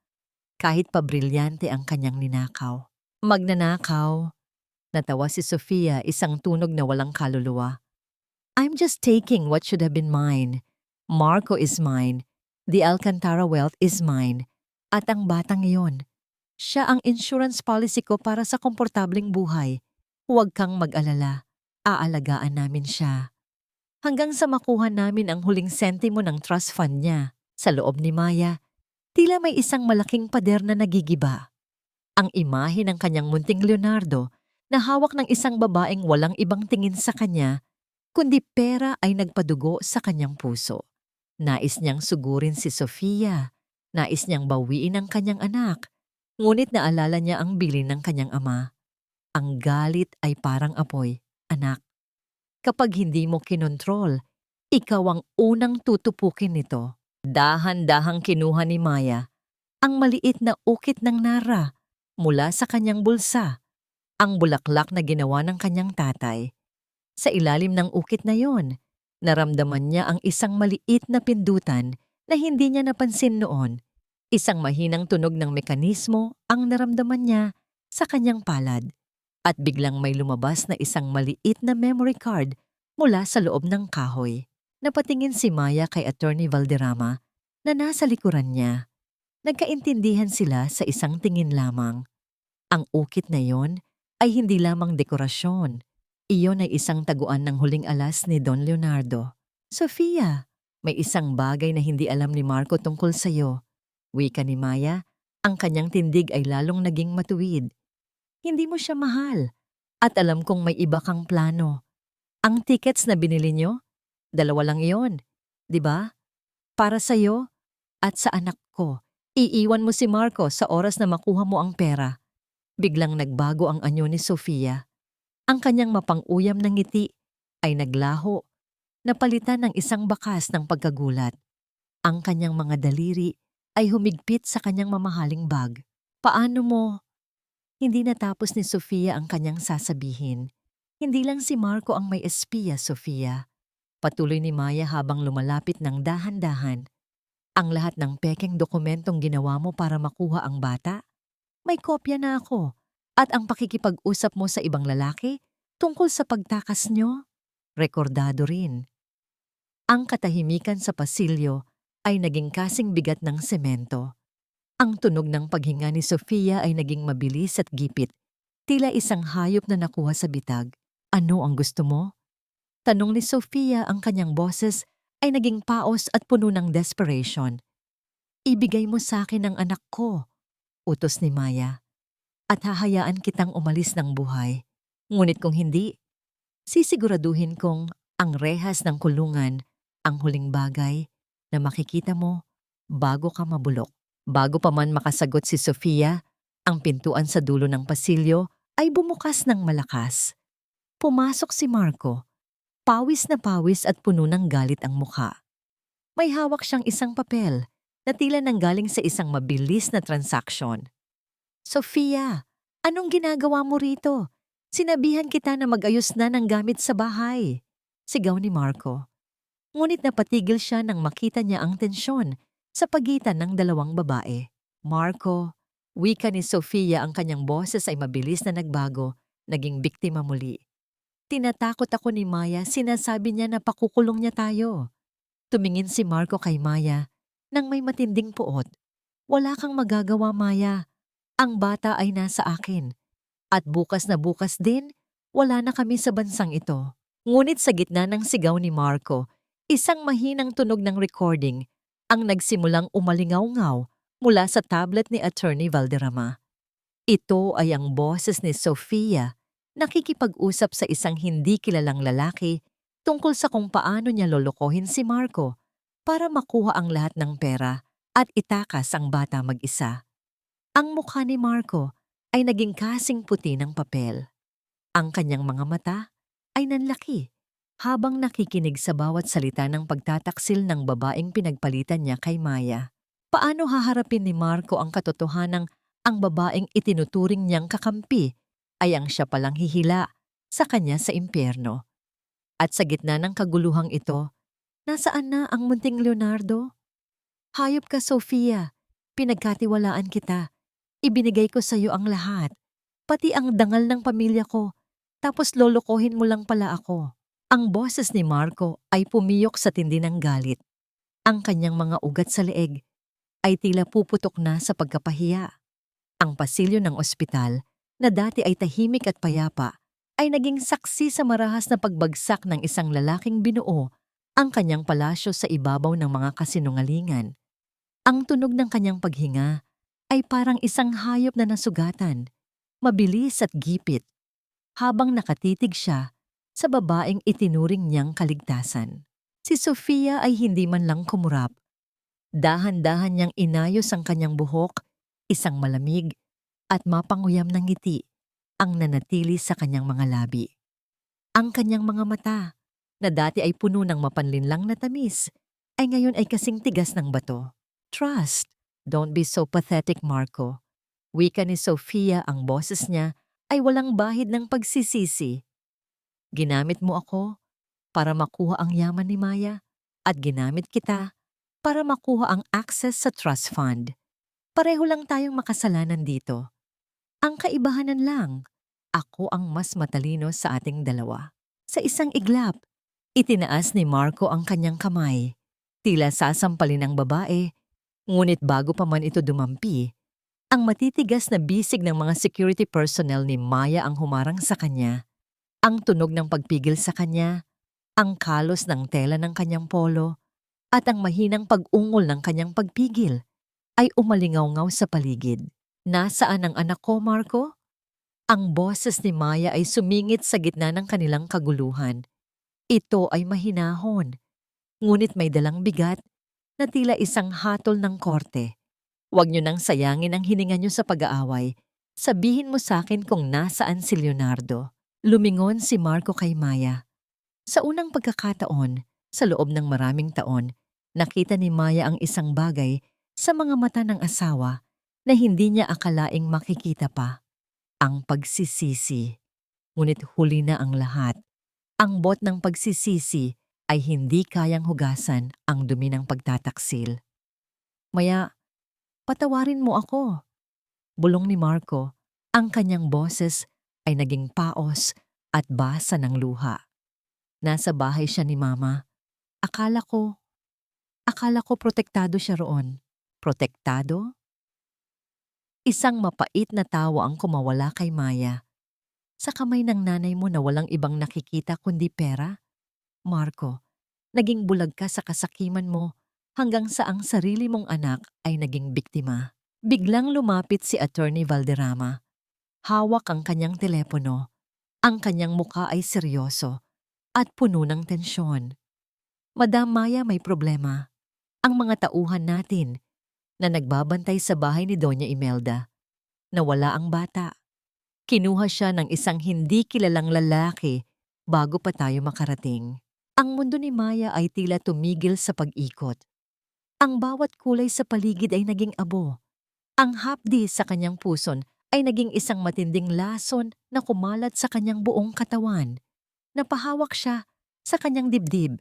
kahit pa brilyante ang kanyang ninakaw. Magnanakaw. Natawa si Sofia, isang tunog na walang kaluluwa. I'm just taking what should have been mine. Marco is mine. The Alcantara wealth is mine. At ang batang iyon, siya ang insurance policy ko para sa komportabling buhay. Huwag kang mag-alala. Aalagaan namin siya. Hanggang sa makuha namin ang huling sentimo ng trust fund niya. Sa loob ni Maya, tila may isang malaking pader na nagigiba. Ang imahe ng kanyang munting Leonardo na hawak ng isang babaeng walang ibang tingin sa kanya, kundi pera ay nagpadugo sa kanyang puso. Nais niyang sugurin si Sofia. Nais niyang bawiin ang kanyang anak. Ngunit naalala niya ang bilin ng kanyang ama. Ang galit ay parang apoy, anak. Kapag hindi mo kinontrol, ikaw ang unang tutupukin nito. Dahan-dahang kinuha ni Maya ang maliit na ukit ng nara mula sa kanyang bulsa. Ang bulaklak na ginawa ng kanyang tatay. Sa ilalim ng ukit na yon, naramdaman niya ang isang maliit na pindutan na hindi niya napansin noon. Isang mahinang tunog ng mekanismo ang naramdaman niya sa kanyang palad. At biglang may lumabas na isang maliit na memory card mula sa loob ng kahoy. Napatingin si Maya kay Attorney Valderrama na nasa likuran niya. Nagkaintindihan sila sa isang tingin lamang. Ang ukit na yon ay hindi lamang dekorasyon. Iyon ay isang taguan ng huling alas ni Don Leonardo. Sofia, may isang bagay na hindi alam ni Marco tungkol sa iyo. Wika ni Maya, ang kanyang tindig ay lalong naging matuwid. Hindi mo siya mahal. At alam kong may iba kang plano. Ang tickets na binili niyo, 2 lang iyon. 'Di ba? Para sa iyo at sa anak ko. Iiwan mo si Marco sa oras na makuha mo ang pera. Biglang nagbago ang anyo ni Sofia. Ang kanyang mapang-uyam na ngiti ay naglaho, napalitan ng isang bakas ng pagkagulat. Ang kanyang mga daliri ay humigpit sa kanyang mamahaling bag. Paano mo? Hindi natapos ni Sofia ang kanyang sasabihin. Hindi lang si Marco ang may espiya, Sofia. Patuloy ni Maya habang lumalapit ng dahan-dahan. Ang lahat ng pekeng dokumentong ginawa mo para makuha ang bata, may kopya na ako. At ang pakikipag-usap mo sa ibang lalaki tungkol sa pagtakas nyo, rekordado rin. Ang katahimikan sa pasilyo ay naging kasing bigat ng semento. Ang tunog ng paghinga ni Sofia ay naging mabilis at gipit, tila isang hayop na nakuha sa bitag. Ano ang gusto mo? Tanong ni Sofia, ang kanyang boses ay naging paos at puno ng desperation. Ibigay mo sa akin ang anak ko, utos ni Maya, at hahayaan kitang umalis ng buhay. Ngunit kung hindi, sisiguraduhin kong ang rehas ng kulungan ang huling bagay na makikita mo bago ka mabulok. Bago pa man makasagot si Sofia, ang pintuan sa dulo ng pasilyo ay bumukas ng malakas. Pumasok si Marco, pawis na pawis at puno ng galit ang mukha. May hawak siyang isang papel na tila nanggaling sa isang mabilis na transaksyon. Sofia, anong ginagawa mo rito? Sinabihan kita na mag-ayos na ng gamit sa bahay. Sigaw ni Marco. Ngunit napatigil siya nang makita niya ang tensyon sa pagitan ng dalawang babae. Marco, wika ni Sofia, ang kanyang boses ay mabilis na nagbago, naging biktima muli. Tinatakot ako ni Maya, sinasabi niya na pakukulong niya tayo. Tumingin si Marco kay Maya nang may matinding puot. Wala kang magagawa, Maya. Ang bata ay nasa akin. At bukas na bukas din, wala na kami sa bansang ito. Ngunit sa gitna ng sigaw ni Marco, isang mahinang tunog ng recording ang nagsimulang umalingaw-ngaw mula sa tablet ni Attorney Valderrama. Ito ay ang boses ni Sofia nakikipag-usap sa isang hindi kilalang lalaki tungkol sa kung paano niya lolokohin si Marco para makuha ang lahat ng pera at itakas ang bata mag-isa. Ang mukha ni Marco ay naging kasing puti ng papel. Ang kanyang mga mata ay nanlaki habang nakikinig sa bawat salita ng pagtataksil ng babaeng pinagpalitan niya kay Maya. Paano haharapin ni Marco ang katotohanang ang babaeng itinuturing niyang kakampi ay ang siya palang hihila sa kanya sa impyerno? At sa gitna ng kaguluhang ito, nasaan na ang munting Leonardo? Hayop ka, Sofia. Pinagkatiwalaan kita. Ibinigay ko sa iyo ang lahat, pati ang dangal ng pamilya ko, tapos lolokohin mo lang pala ako. Ang boses ni Marco ay pumiyok sa tindi ng galit. Ang kanyang mga ugat sa leeg ay tila puputok na sa pagkapahiya. Ang pasilyo ng ospital, na dati ay tahimik at payapa, ay naging saksi sa marahas na pagbagsak ng isang lalaking binuo ang kanyang palasyo sa ibabaw ng mga kasinungalingan. Ang tunog ng kanyang paghinga ay parang isang hayop na nasugatan, mabilis at gipit, habang nakatitig siya sa babaeng itinuring niyang kaligtasan. Si Sofia ay hindi man lang kumurap. Dahan-dahan niyang inayos ang kanyang buhok, isang malamig at mapanguyam ng ngiti ang nanatili sa kanyang mga labi. Ang kanyang mga mata, na dati ay puno ng mapanlinlang na tamis, ay ngayon ay kasing tigas ng bato. Trust. Don't be so pathetic, Marco. Wika ni Sofia, ang boses niya ay walang bahid ng pagsisisi. Ginamit mo ako para makuha ang yaman ni Maya at ginamit kita para makuha ang access sa trust fund. Pareho lang tayong makasalanan dito. Ang kaibahanan lang, ako ang mas matalino sa ating dalawa. Sa isang iglap, itinaas ni Marco ang kanyang kamay. Tila sasampalin ng babae. Ngunit bago pa man ito dumampi, ang matitigas na bisig ng mga security personnel ni Maya ang humarang sa kanya. Ang tunog ng pagpigil sa kanya, ang kalos ng tela ng kanyang polo, at ang mahinang pag-ungol ng kanyang pagpigil ay umalingaw-ngaw sa paligid. Nasaan ang anak ko, Marco? Ang boses ni Maya ay sumingit sa gitna ng kanilang kaguluhan. Ito ay mahinahon, ngunit may dalang bigat na tila isang hatol ng korte. Huwag niyo nang sayangin ang hininga niyo sa pag-aaway. Sabihin mo sa akin kung nasaan si Leonardo. Lumingon si Marco kay Maya. Sa unang pagkakataon, sa loob ng maraming taon, Nakita ni Maya ang isang bagay sa mga mata ng asawa na hindi niya akalaing makikita pa. Ang pagsisisi. Ngunit huli na ang lahat. Ang bot ng pagsisisi ay hindi kayang hugasan ang dumi ng pagtataksil. Maya, patawarin mo ako. Bulong ni Marco, ang kanyang boses ay naging paos at basa ng luha. Nasa bahay siya ni Mama. Akala ko protektado siya roon. Protektado? Isang mapait na tawa ang kumawala kay Maya. Sa kamay ng nanay mo na walang ibang nakikita kundi pera? Marco, naging bulag ka sa kasakiman mo hanggang sa ang sarili mong anak ay naging biktima. Biglang lumapit si Attorney Valderrama. Hawak ang kanyang telepono. Ang kanyang muka ay seryoso at puno ng tensyon. Madam Maya, may problema. Ang mga tauhan natin na nagbabantay sa bahay ni Doña Imelda, nawala ang bata. Kinuha siya ng isang hindi kilalang lalaki bago pa tayo makarating. Ang mundo ni Maya ay tila tumigil sa pag-ikot. Ang bawat kulay sa paligid ay naging abo. Ang hapdi sa kanyang puson ay naging isang matinding lason na kumalat sa kanyang buong katawan. Napahawak siya sa kanyang dibdib,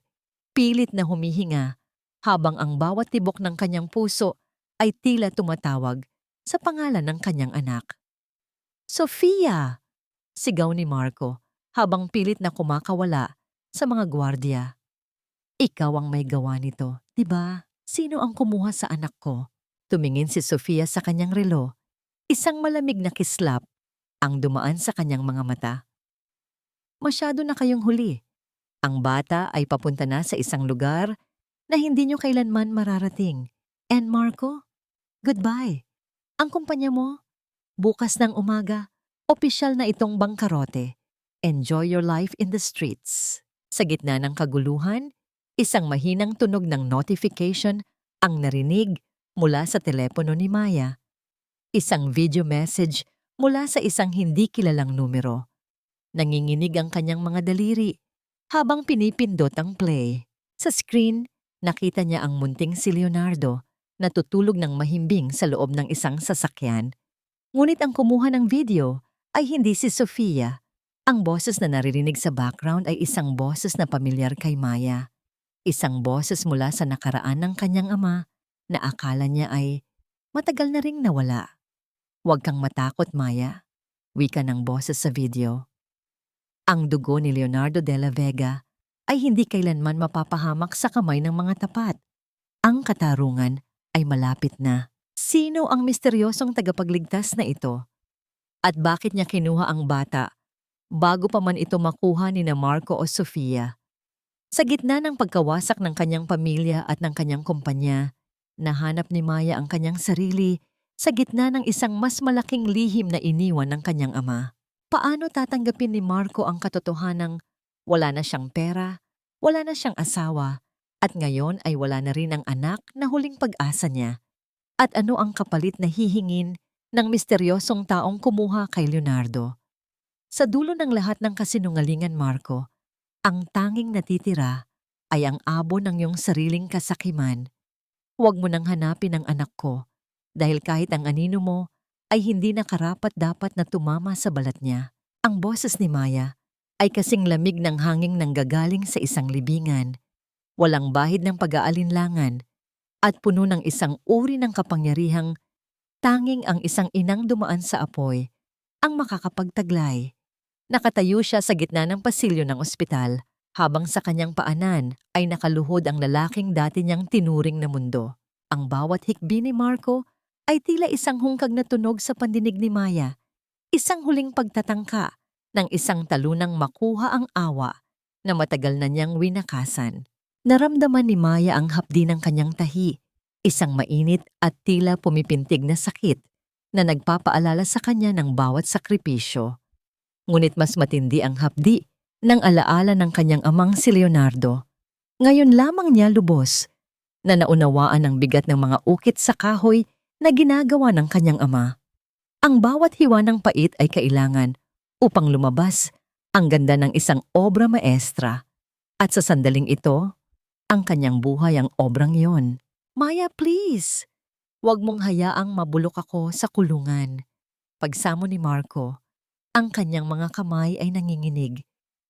pilit na humihinga, habang ang bawat tibok ng kanyang puso ay tila tumatawag sa pangalan ng kanyang anak. Sofia! Sigaw ni Marco habang pilit na kumakawala sa mga gwardiya. Ikaw ang may gawa nito, di ba? Sino ang kumuha sa anak ko? Tumingin si Sofia sa kanyang relo. Isang malamig na kislap ang dumaan sa kanyang mga mata. Masyado na kayong huli. Ang bata ay papunta na sa isang lugar na hindi nyo kailanman mararating. And Marco, goodbye. Ang kumpanya mo, bukas ng umaga, opisyal na itong bangkarote. Enjoy your life in the streets. Sa gitna ng kaguluhan, isang mahinang tunog ng notification ang narinig mula sa telepono ni Maya. Isang video message mula sa isang hindi kilalang numero. Nanginginig ang kanyang mga daliri habang pinipindot ang play. Sa screen, nakita niya ang munting si Leonardo na tutulog ng mahimbing sa loob ng isang sasakyan. Ngunit ang kumuha ng video ay hindi si Sofia. Ang boses na naririnig sa background ay isang boses na pamilyar kay Maya. Isang boses mula sa nakaraan ng kanyang ama na akala niya ay matagal na ring nawala. Huwag kang matakot, Maya. Wika ng boses sa video. Ang dugo ni Leonardo de la Vega ay hindi kailanman mapapahamak sa kamay ng mga tapat. Ang katarungan ay malapit na. Sino ang misteryosong tagapagligtas na ito? At bakit niya kinuha ang bata bago pa man ito makuha ni na Marco o Sofia? Sa gitna ng pagkawasak ng kanyang pamilya at ng kanyang kumpanya, nahanap ni Maya ang kanyang sarili sa gitna ng isang mas malaking lihim na iniwan ng kanyang ama. Paano tatanggapin ni Marco ang katotohanang wala na siyang pera, wala na siyang asawa, at ngayon ay wala na rin ang anak na huling pag-asa niya? At ano ang kapalit na hihingin ng misteryosong taong kumuha kay Leonardo? Sa dulo ng lahat ng kasinungalingan, Marco, ang tanging natitira ay ang abo ng iyong sariling kasakiman. Huwag mo nang hanapin ang anak ko dahil kahit ang anino mo ay hindi na karapat-dapat na tumama sa balat niya. Ang boses ni Maya ay kasing lamig ng hanging nanggagaling sa isang libingan, walang bahid ng pag-aalinlangan, at puno ng isang uri ng kapangyarihang tanging ang isang inang dumaan sa apoy ang makakapagtaglay. Nakatayo siya sa gitna ng pasilyo ng ospital, habang sa kanyang paanan ay nakaluhod ang lalaking dati niyang tinuring na mundo. Ang bawat hikbi ni Marco ay tila isang hungkag na tunog sa pandinig ni Maya, isang huling pagtatangka ng isang talunang makuha ang awa na matagal na niyang winakasan. Naramdaman ni Maya ang hapdi ng kanyang tahi, isang mainit at tila pumipintig na sakit na nagpapaalala sa kanya ng bawat sakripisyo. Ngunit mas matindi ang hapdi ng alaala ng kanyang amang si Leonardo. Ngayon lamang niya lubos na naunawaan ang bigat ng mga ukit sa kahoy na ginagawa ng kanyang ama. Ang bawat hiwa ng pait ay kailangan upang lumabas ang ganda ng isang obra maestra. At sa sandaling ito, Ang kanyang buhay ang obrang iyon. Maya, please! Huwag mong hayaang mabulok ako sa kulungan. Pagsamo ni Marco, ang kanyang mga kamay ay nanginginig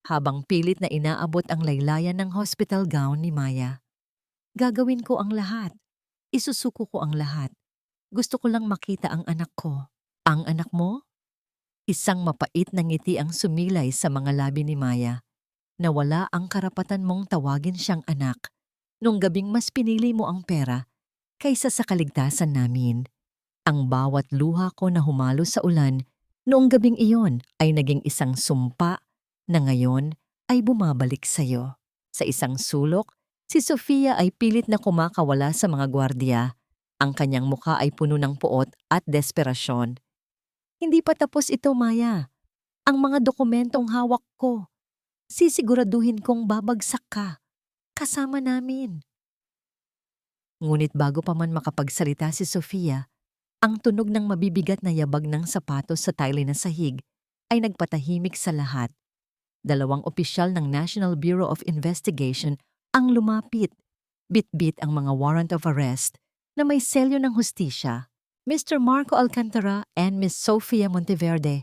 habang pilit na inaabot ang laylayan ng hospital gown ni Maya. Gagawin ko ang lahat. Isusuko ko ang lahat. Gusto ko lang makita ang anak ko. Ang anak mo? Isang mapait na ngiti ang sumilay sa mga labi ni Maya. Nawala ang karapatan mong tawagin siyang anak. Nung gabing mas pinili mo ang pera kaysa sa kaligtasan namin. Ang bawat luha ko na humalo sa ulan noong gabing iyon ay naging isang sumpa na ngayon ay bumabalik sa iyo. Sa isang sulok, si Sofia ay pilit na kumakawala sa mga gwardiya. Ang kanyang mukha ay puno ng puot at desperasyon. Hindi pa tapos ito, Maya. Ang mga dokumentong hawak ko. Sisiguraduhin kong babagsak ka. Kasama namin. Ngunit bago pa man makapagsalita si Sofia, ang tunog ng mabibigat na yabag ng sapatos sa tile na sahig ay nagpatahimik sa lahat. Dalawang opisyal ng National Bureau of Investigation ang lumapit. Bit-bit ang mga warrant of arrest na may selyo ng hustisya. Mr. Marco Alcantara and Miss Sofia Monteverde,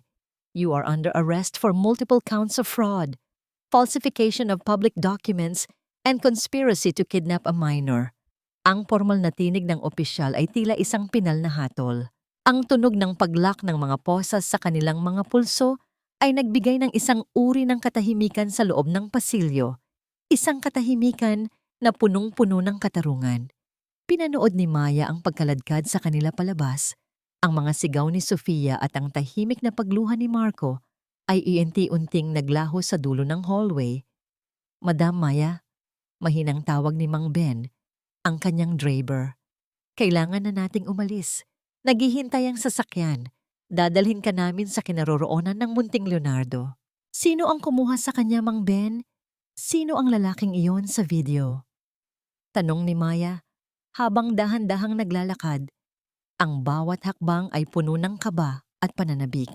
you are under arrest for multiple counts of fraud, falsification of public documents, and conspiracy to kidnap a minor. Ang formal na tinig ng opisyal ay tila isang pinal na hatol. Ang tunog ng paglak ng mga posas sa kanilang mga pulso ay nagbigay ng isang uri ng katahimikan sa loob ng pasilyo. Isang katahimikan na punong-puno ng katarungan. Pinanood ni Maya ang pagkaladkad sa kanila palabas. Ang mga sigaw ni Sofia at ang tahimik na pagluha ni Marco ay iunti-unting naglaho sa dulo ng hallway. Madam Maya, mahinang tawag ni Mang Ben, ang kanyang driver. Kailangan na nating umalis. Naghihintay ang sasakyan. Dadalhin ka namin sa kinaroroonan ng munting Leonardo. Sino ang kumuha sa kanya, Mang Ben? Sino ang lalaking iyon sa video? Tanong ni Maya, habang dahan-dahang naglalakad. Ang bawat hakbang ay puno ng kaba at pananabik.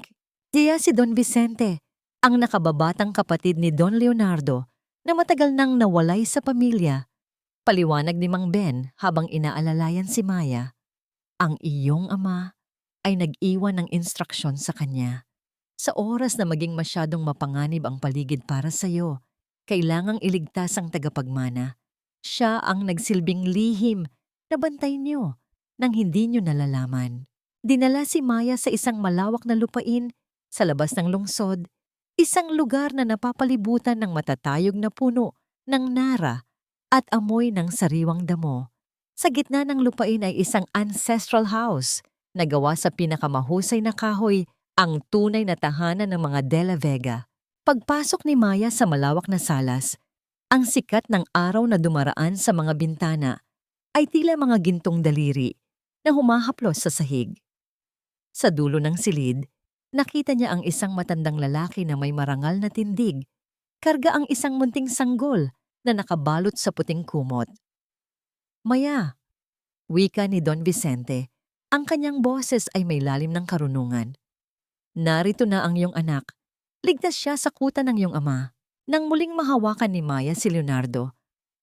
Diya si Don Vicente, ang nakababatang kapatid ni Don Leonardo na matagal nang nawalay sa pamilya. Paliwanag ni Mang Ben habang inaalalayan si Maya. Ang iyong ama ay nag-iwan ng instruksyon sa kanya. Sa oras na maging masyadong mapanganib ang paligid para sa iyo, kailangang iligtas ang tagapagmana. Siya ang nagsilbing lihim na bantay niyo nang hindi niyo nalalaman. Dinala si Maya sa isang malawak na lupain sa labas ng lungsod, isang lugar na napapalibutan ng matatayog na puno ng nara at amoy ng sariwang damo. Sa gitna ng lupain ay isang ancestral house na gawa sa pinakamahusay na kahoy, ang tunay na tahanan ng mga De La Vega. Pagpasok ni Maya sa malawak na salas, ang sikat ng araw na dumaraan sa mga bintana ay tila mga gintong daliri na humahaplos sa sahig. Sa dulo ng silid, nakita niya ang isang matandang lalaki na may marangal na tindig. Karga ang isang munting sanggol na nakabalot sa puting kumot. Maya, wika ni Don Vicente, ang kanyang boses ay may lalim ng karunungan. Narito na ang iyong anak. Ligtas siya sa kuta ng iyong ama. Nang muling mahawakan ni Maya si Leonardo,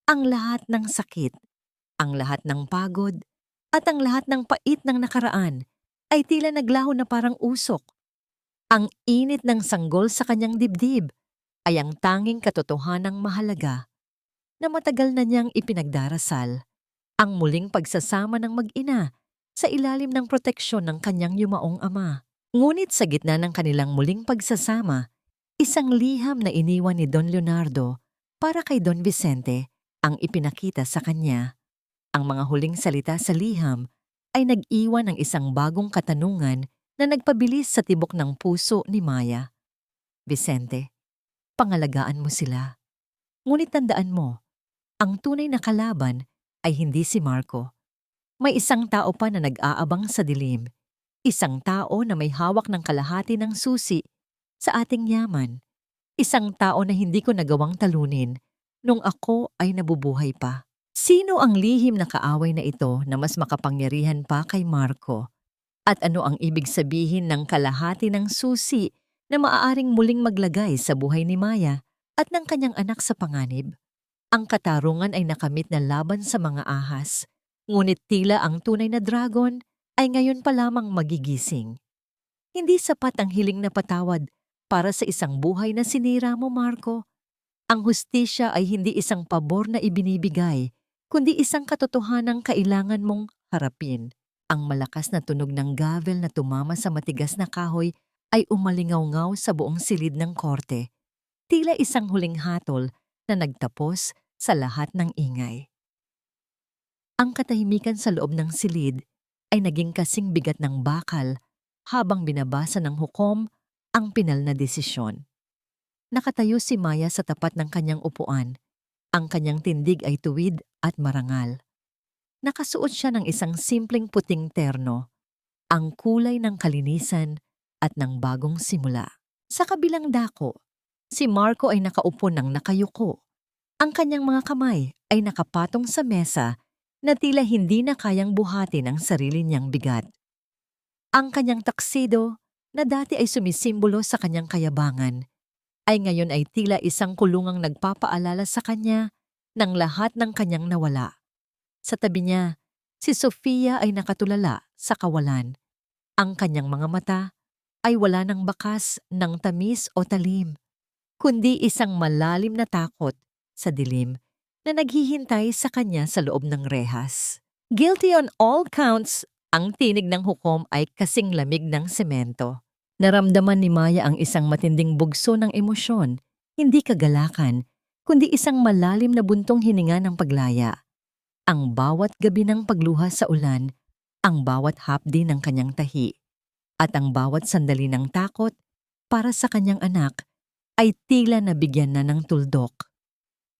ang lahat ng sakit, ang lahat ng pagod, at ang lahat ng pait ng nakaraan ay tila naglaho na parang usok. Ang init ng sanggol sa kanyang dibdib ay ang tanging katotohanang mahalaga na matagal na niyang ipinagdarasal, ang muling pagsasama ng mag-ina sa ilalim ng proteksyon ng kanyang yumaong ama. Ngunit sa gitna ng kanilang muling pagsasama, isang liham na iniwan ni Don Leonardo para kay Don Vicente ang ipinakita sa kanya. Ang mga huling salita sa liham ay nag-iwan ng isang bagong katanungan na nagpabilis sa tibok ng puso ni Maya. Vicente, pangalagaan mo sila. Ngunit tandaan mo, ang tunay na kalaban ay hindi si Marco. May isang tao pa na nag-aabang sa dilim. Isang tao na may hawak ng kalahati ng susi sa ating yaman. Isang tao na hindi ko nagawang talunin nung ako ay nabubuhay pa. Sino ang lihim na kaaway na ito na mas makapangyarihan pa kay Marco? At ano ang ibig sabihin ng kalahati ng susi na maaaring muling maglagay sa buhay ni Maya at ng kanyang anak sa panganib? Ang katarungan ay nakamit na laban sa mga ahas, ngunit tila ang tunay na dragon ay ngayon pa lamang magigising. Hindi sapat ang hiling na patawad para sa isang buhay na sinira mo, Marco. Ang hustisya ay hindi isang pabor na ibinibigay, kundi isang katotohanang kailangan mong harapin. Ang malakas na tunog ng gavel na tumama sa matigas na kahoy ay umalingaw-ngaw sa buong silid ng korte. Tila isang huling hatol na nagtapos sa lahat ng ingay. Ang katahimikan sa loob ng silid ay naging kasing bigat ng bakal habang binabasa ng hukom ang pinal na desisyon. Nakatayo si Maya sa tapat ng kanyang upuan. Ang kanyang tindig ay tuwid at marangal. Nakasuot siya ng isang simpleng puting terno, ang kulay ng kalinisan at ng bagong simula. Sa kabilang dako, si Marco ay nakaupo ng nakayuko. Ang kanyang mga kamay ay nakapatong sa mesa na tila hindi na kayang buhatin ang sarili niyang bigat. Ang kanyang taksido, na dati ay sumisimbolo sa kanyang kayabangan, ay ngayon ay tila isang kulungang nagpapaalala sa kanya ng lahat ng kanyang nawala. Sa tabi niya, si Sofia ay nakatulala sa kawalan. Ang kanyang mga mata ay wala ng bakas ng tamis o talim, kundi isang malalim na takot sa dilim na naghihintay sa kanya sa loob ng rehas. Guilty on all counts, ang tinig ng hukom ay kasing lamig ng semento. Naramdaman ni Maya ang isang matinding bugso ng emosyon, hindi kagalakan, kundi isang malalim na buntong hininga ng paglaya. Ang bawat gabi ng pagluha sa ulan, ang bawat hapdi ng kanyang tahi, at ang bawat sandali ng takot para sa kanyang anak ay tila nabigyan na ng tuldok.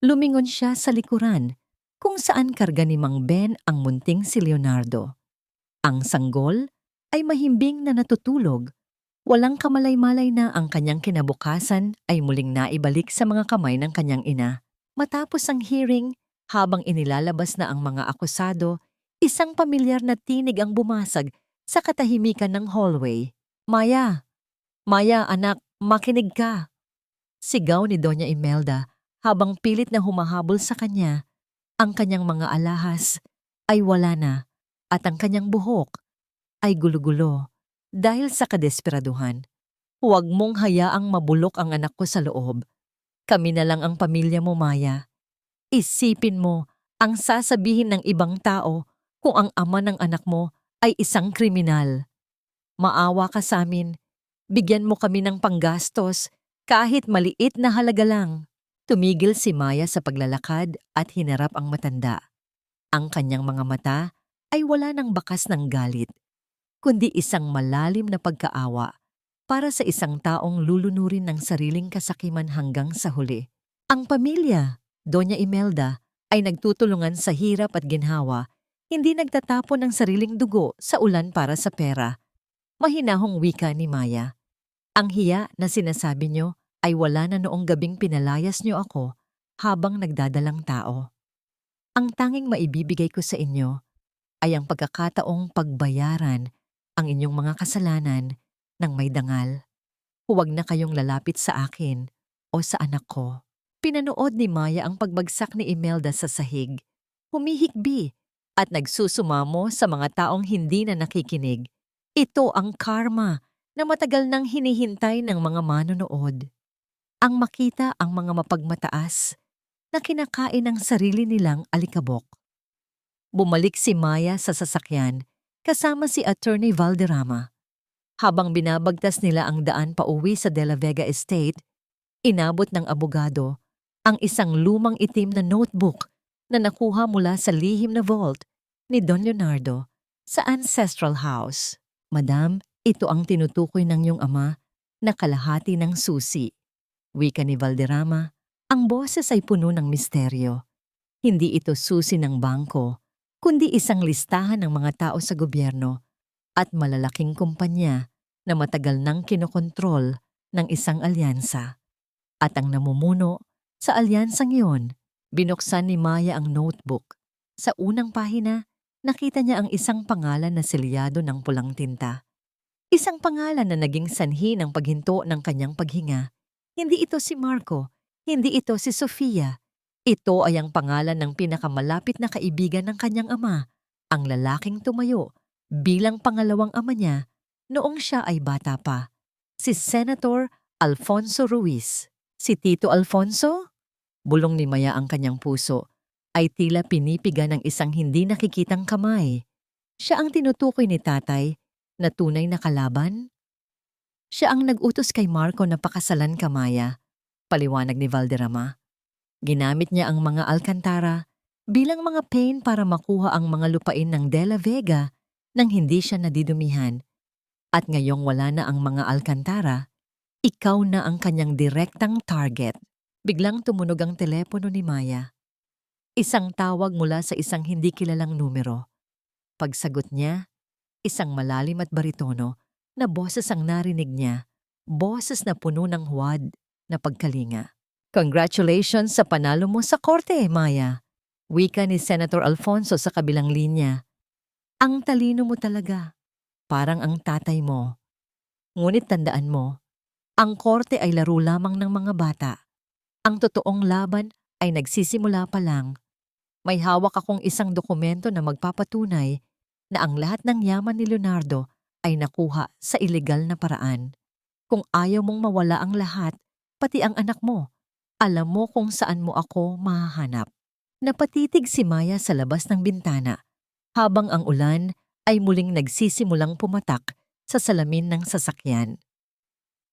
Lumingon siya sa likuran, kung saan karga ni Mang Ben ang munting si Leonardo. Ang sanggol ay mahimbing na natutulog. Walang kamalay-malay na ang kanyang kinabukasan ay muling naibalik sa mga kamay ng kanyang ina. Matapos ang hearing, habang inilalabas na ang mga akusado, isang pamilyar na tinig ang bumasag sa katahimikan ng hallway. Maya! Maya, anak, makinig ka! Sigaw ni Doña Imelda habang pilit na humahabol sa kanya. Ang kanyang mga alahas ay wala na at ang kanyang buhok ay gulo-gulo dahil sa kadesperaduhan. Huwag mong hayaang mabulok ang anak ko sa loob. Kami na lang ang pamilya mo, Maya. Isipin mo ang sasabihin ng ibang tao kung ang ama ng anak mo ay isang kriminal. Maawa ka sa amin. Bigyan mo kami ng panggastos kahit maliit na halaga lang. Tumigil si Maya sa paglalakad at hinarap ang matanda. Ang kanyang mga mata ay wala ng bakas ng galit, kundi isang malalim na pagkaawa para sa isang taong lulunurin ng sariling kasakiman hanggang sa huli. Ang pamilya, Doña Imelda, ay nagtutulungan sa hirap at ginhawa, hindi nagtatapon ng sariling dugo sa ulan para sa pera. Mahinahong wika ni Maya. Ang hiya na sinasabi niyo ay wala na noong gabing pinalayas niyo ako habang nagdadalang tao. Ang tanging maibibigay ko sa inyo ay ang pagkakataong pagbayaran ang inyong mga kasalanan ng may dangal. Huwag na kayong lalapit sa akin o sa anak ko. Pinanood ni Maya ang pagbagsak ni Imelda sa sahig. Humihikbi at nagsusumamo sa mga taong hindi na nakikinig. Ito ang karma na matagal nang hinihintay ng mga manonood. Ang makita ang mga mapagmataas na kinakain ng sarili nilang alikabok. Bumalik si Maya sa sasakyan kasama si Attorney Valderrama. Habang binabagtas nila ang daan pauwi sa De La Vega Estate, inabot ng abogado ang isang lumang itim na notebook na nakuha mula sa lihim na vault ni Don Leonardo sa ancestral house. Madam, ito ang tinutukoy ng iyong ama na kalahati ng susi. Wika ni Valderrama, ang boses ay puno ng misteryo. Hindi ito susi ng bangko, kundi isang listahan ng mga tao sa gobyerno at malalaking kumpanya na matagal nang kinokontrol ng isang alyansa. At ang namumuno sa alyansang iyon, binuksan ni Maya ang notebook. Sa unang pahina, nakita niya ang isang pangalan na selyado ng pulang tinta. Isang pangalan na naging sanhi ng paghinto ng kanyang paghinga. Hindi ito si Marco, hindi ito si Sofia, Ito ay ang pangalan ng pinakamalapit na kaibigan ng kanyang ama, ang lalaking tumayo bilang pangalawang ama niya noong siya ay bata pa, si Senator Alfonso Ruiz. Si Tito Alfonso? Bulong ni Maya ang kanyang puso, ay tila pinipiga ng isang hindi nakikitang kamay. Siya ang tinutukoy ni tatay na tunay na kalaban? Siya ang nag-utos kay Marco na pakasalan ka, Maya, paliwanag ni Valderrama. Ginamit niya ang mga alkantara bilang mga pain para makuha ang mga lupain ng De La Vega nang hindi siya nadidumihan. At ngayong wala na ang mga alkantara, ikaw na ang kanyang direktang target. Biglang tumunog ang telepono ni Maya. Isang tawag mula sa isang hindi kilalang numero. Pagsagot niya, isang malalim at baritono na boses ang narinig niya, boses na puno ng huwad na pagkalinga. Congratulations sa panalo mo sa korte, Maya. Wika ni Senator Alfonso sa kabilang linya. Ang talino mo talaga. Parang ang tatay mo. Ngunit tandaan mo, ang korte ay laro lamang ng mga bata. Ang totoong laban ay nagsisimula pa lang. May hawak akong isang dokumento na magpapatunay na ang lahat ng yaman ni Leonardo ay nakuha sa ilegal na paraan. Kung ayaw mong mawala ang lahat, pati ang anak mo, alam mo kung saan mo ako mahahanap. Napatitig si Maya sa labas ng bintana habang ang ulan ay muling nagsisimulang pumatak sa salamin ng sasakyan.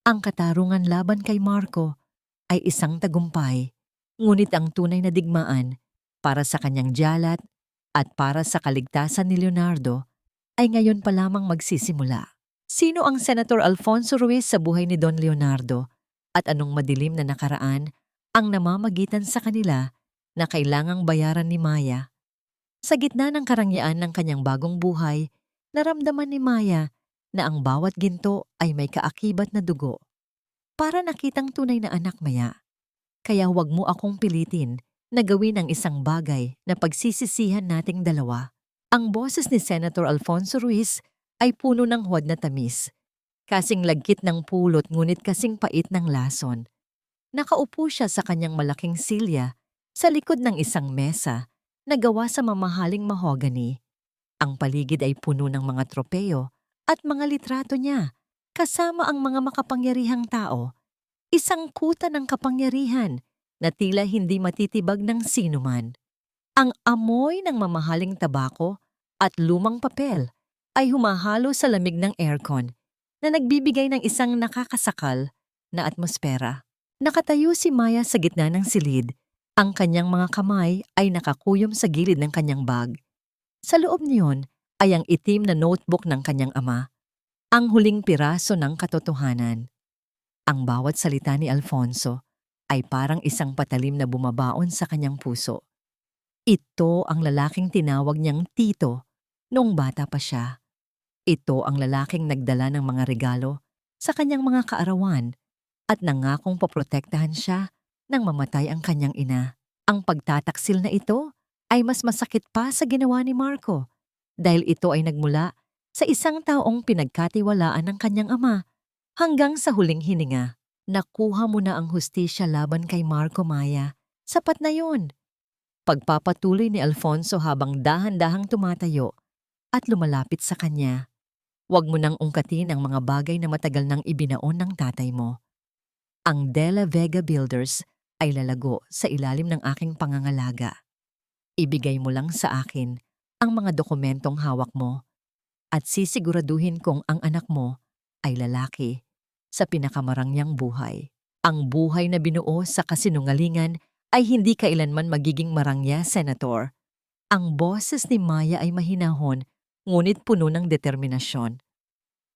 Ang katarungan laban kay Marco ay isang tagumpay, ngunit ang tunay na digmaan para sa kanyang jalat at para sa kaligtasan ni Leonardo ay ngayon pa lamang magsisimula. Sino ang Senator Alfonso Ruiz sa buhay ni Don Leonardo at anong madilim na nakaraan ang namamagitan sa kanila na kailangang bayaran ni Maya? Sa gitna ng karangyaan ng kanyang bagong buhay, naramdaman ni Maya na ang bawat ginto ay may kaakibat na dugo. Para nakitang tunay na anak, Maya. Kaya huwag mo akong pilitin na gawin ang isang bagay na pagsisisihan nating dalawa. Ang boses ni Senator Alfonso Ruiz ay puno ng huwad na tamis. Kasing lagkit ng pulot ngunit kasing pait ng lason. Nakaupo siya sa kanyang malaking silya sa likod ng isang mesa na gawa sa mamahaling mahogany. Ang paligid ay puno ng mga tropeyo at mga litrato niya, kasama ang mga makapangyarihang tao. Isang kuta ng kapangyarihan na tila hindi matitibag ng sinuman. Ang amoy ng mamahaling tabako at lumang papel ay humahalo sa lamig ng aircon na nagbibigay ng isang nakakasakal na atmosfera. Nakatayo si Maya sa gitna ng silid. Ang kanyang mga kamay ay nakakuyom sa gilid ng kanyang bag. Sa loob niyon ay ang itim na notebook ng kanyang ama, ang huling piraso ng katotohanan. Ang bawat salita ni Alfonso ay parang isang patalim na bumabaon sa kanyang puso. Ito ang lalaking tinawag niyang tito noong bata pa siya. Ito ang lalaking nagdala ng mga regalo sa kanyang mga kaarawan at nangakong poprotektahan siya nang mamatay ang kanyang ina. Ang pagtataksil na ito ay mas masakit pa sa ginawa ni Marco dahil ito ay nagmula sa isang taong pinagkatiwalaan ng kanyang ama hanggang sa huling hininga. Nakuha mo na ang hustisya laban kay Marco, Maya. Sapat na yun. Pagpapatuloy ni Alfonso habang dahan-dahang tumatayo at lumalapit sa kanya. Huwag mo nang ungkatin ang mga bagay na matagal nang ibinaon ng tatay mo. Ang De La Vega Builders ay lalago sa ilalim ng aking pangangalaga. Ibigay mo lang sa akin ang mga dokumentong hawak mo at sisiguraduhin kong ang anak mo ay lalaki sa pinakamarangyang buhay. Ang buhay na binuo sa kasinungalingan ay hindi kailanman magiging marangya, Senator. Ang boses ni Maya ay mahinahon, ngunit puno ng determinasyon.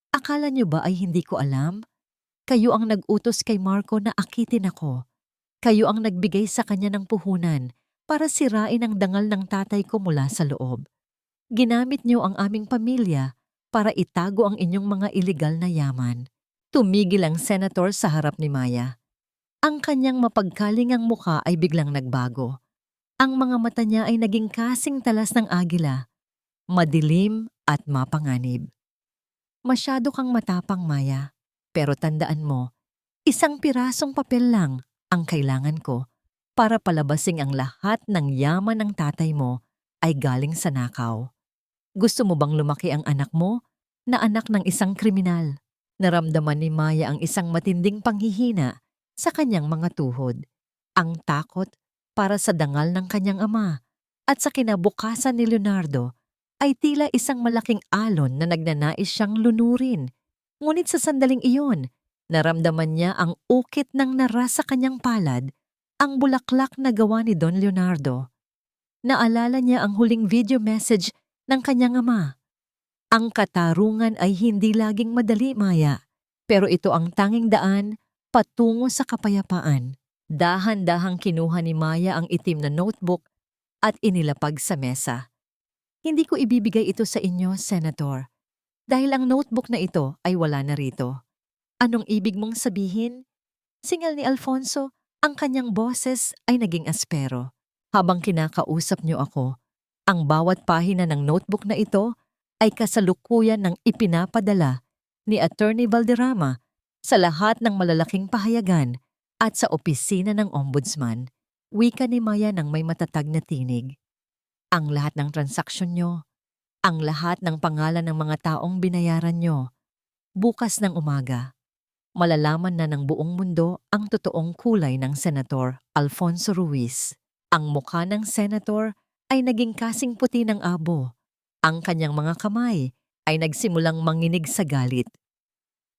Akala niyo ba ay hindi ko alam? Kayo ang nag-utos kay Marco na akitin ako. Kayo ang nagbigay sa kanya ng puhunan para sirain ang dangal ng tatay ko mula sa loob. Ginamit niyo ang aming pamilya para itago ang inyong mga iligal na yaman. Tumigil ang senator sa harap ni Maya. Ang kanyang mapagkalingang muka ay biglang nagbago. Ang mga mata niya ay naging kasing talas ng agila, madilim at mapanganib. Masyado kang matapang, Maya. Pero tandaan mo, isang pirasong papel lang ang kailangan ko para palabasing ang lahat ng yaman ng tatay mo ay galing sa nakaw. Gusto mo bang lumaki ang anak mo na anak ng isang kriminal? Naramdaman ni Maya ang isang matinding panghihina sa kanyang mga tuhod. Ang takot para sa dangal ng kanyang ama at sa kinabukasan ni Leonardo ay tila isang malaking alon na nagnanais siyang lunurin. Ngunit sa sandaling iyon, naramdaman niya ang ukit ng naras sa kanyang palad, ang bulaklak na gawa ni Don Leonardo. Naalala niya ang huling video message ng kanyang ama. Ang katarungan ay hindi laging madali, Maya, pero ito ang tanging daan patungo sa kapayapaan. Dahan-dahang kinuha ni Maya ang itim na notebook at inilapag sa mesa. Hindi ko ibibigay ito sa inyo, Senator, dahil ang notebook na ito ay wala na rito. Anong ibig mong sabihin? Singal ni Alfonso, ang kanyang boses ay naging aspero. Habang kinakausap niyo ako, ang bawat pahina ng notebook na ito ay kasalukuyan ng ipinapadala ni Attorney Valderrama sa lahat ng malalaking pahayagan at sa opisina ng Ombudsman. Wika ni Maya ng may matatag na tinig. Ang lahat ng transaksyon nyo, ang lahat ng pangalan ng mga taong binayaran nyo, bukas ng umaga, malalaman na ng buong mundo ang totoong kulay ng Senator Alfonso Ruiz. Ang mukha ng senator ay naging kasing puti ng abo. Ang kanyang mga kamay ay nagsimulang manginig sa galit.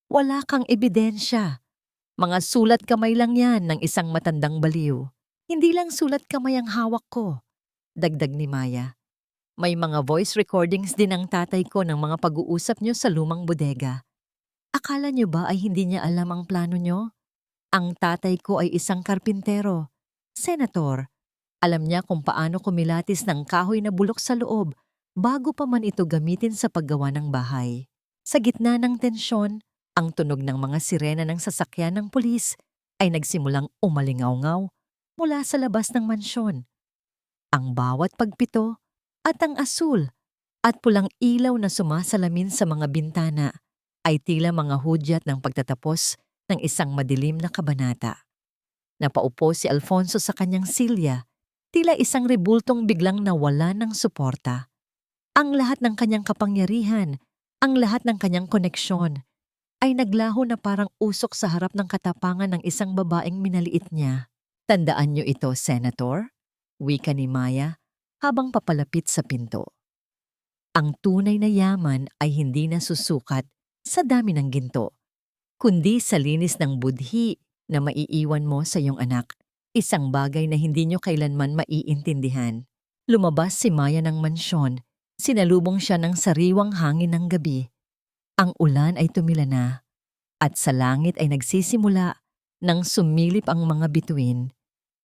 Wala kang ebidensya. Mga sulat kamay lang yan ng isang matandang baliw. Hindi lang sulat kamay ang hawak ko, dagdag ni Maya. May mga voice recordings din ang tatay ko ng mga pag-uusap nyo sa lumang bodega. Akala nyo ba ay hindi niya alam ang plano nyo? Ang tatay ko ay isang karpintero. Senator, alam niya kung paano kumilatis ng kahoy na bulok sa loob bago pa man ito gamitin sa paggawa ng bahay. Sa gitna ng tensyon, ang tunog ng mga sirena ng sasakyan ng pulis ay nagsimulang umalingaw-ngaw mula sa labas ng mansyon. Ang bawat pagpito at ang asul at pulang ilaw na sumasalamin sa mga bintana ay tila mga hudyat ng pagtatapos ng isang madilim na kabanata. Napaupo si Alfonso sa kanyang silya, tila isang rebultong biglang nawala ng suporta. Ang lahat ng kanyang kapangyarihan, ang lahat ng kanyang koneksyon, ay naglaho na parang usok sa harap ng katapangan ng isang babaeng minaliit niya. Tandaan niyo ito, Senator, wika ni Maya habang papalapit sa pinto. Ang tunay na yaman ay hindi nasusukat sa dami ng ginto, kundi sa linis ng budhi na maiiwan mo sa iyong anak. Isang bagay na hindi nyo kailanman maiintindihan. Lumabas si Maya ng mansyon, sinalubong siya ng sariwang hangin ng gabi. Ang ulan ay tumila na, at sa langit ay nagsisimula nang sumilip ang mga bituin.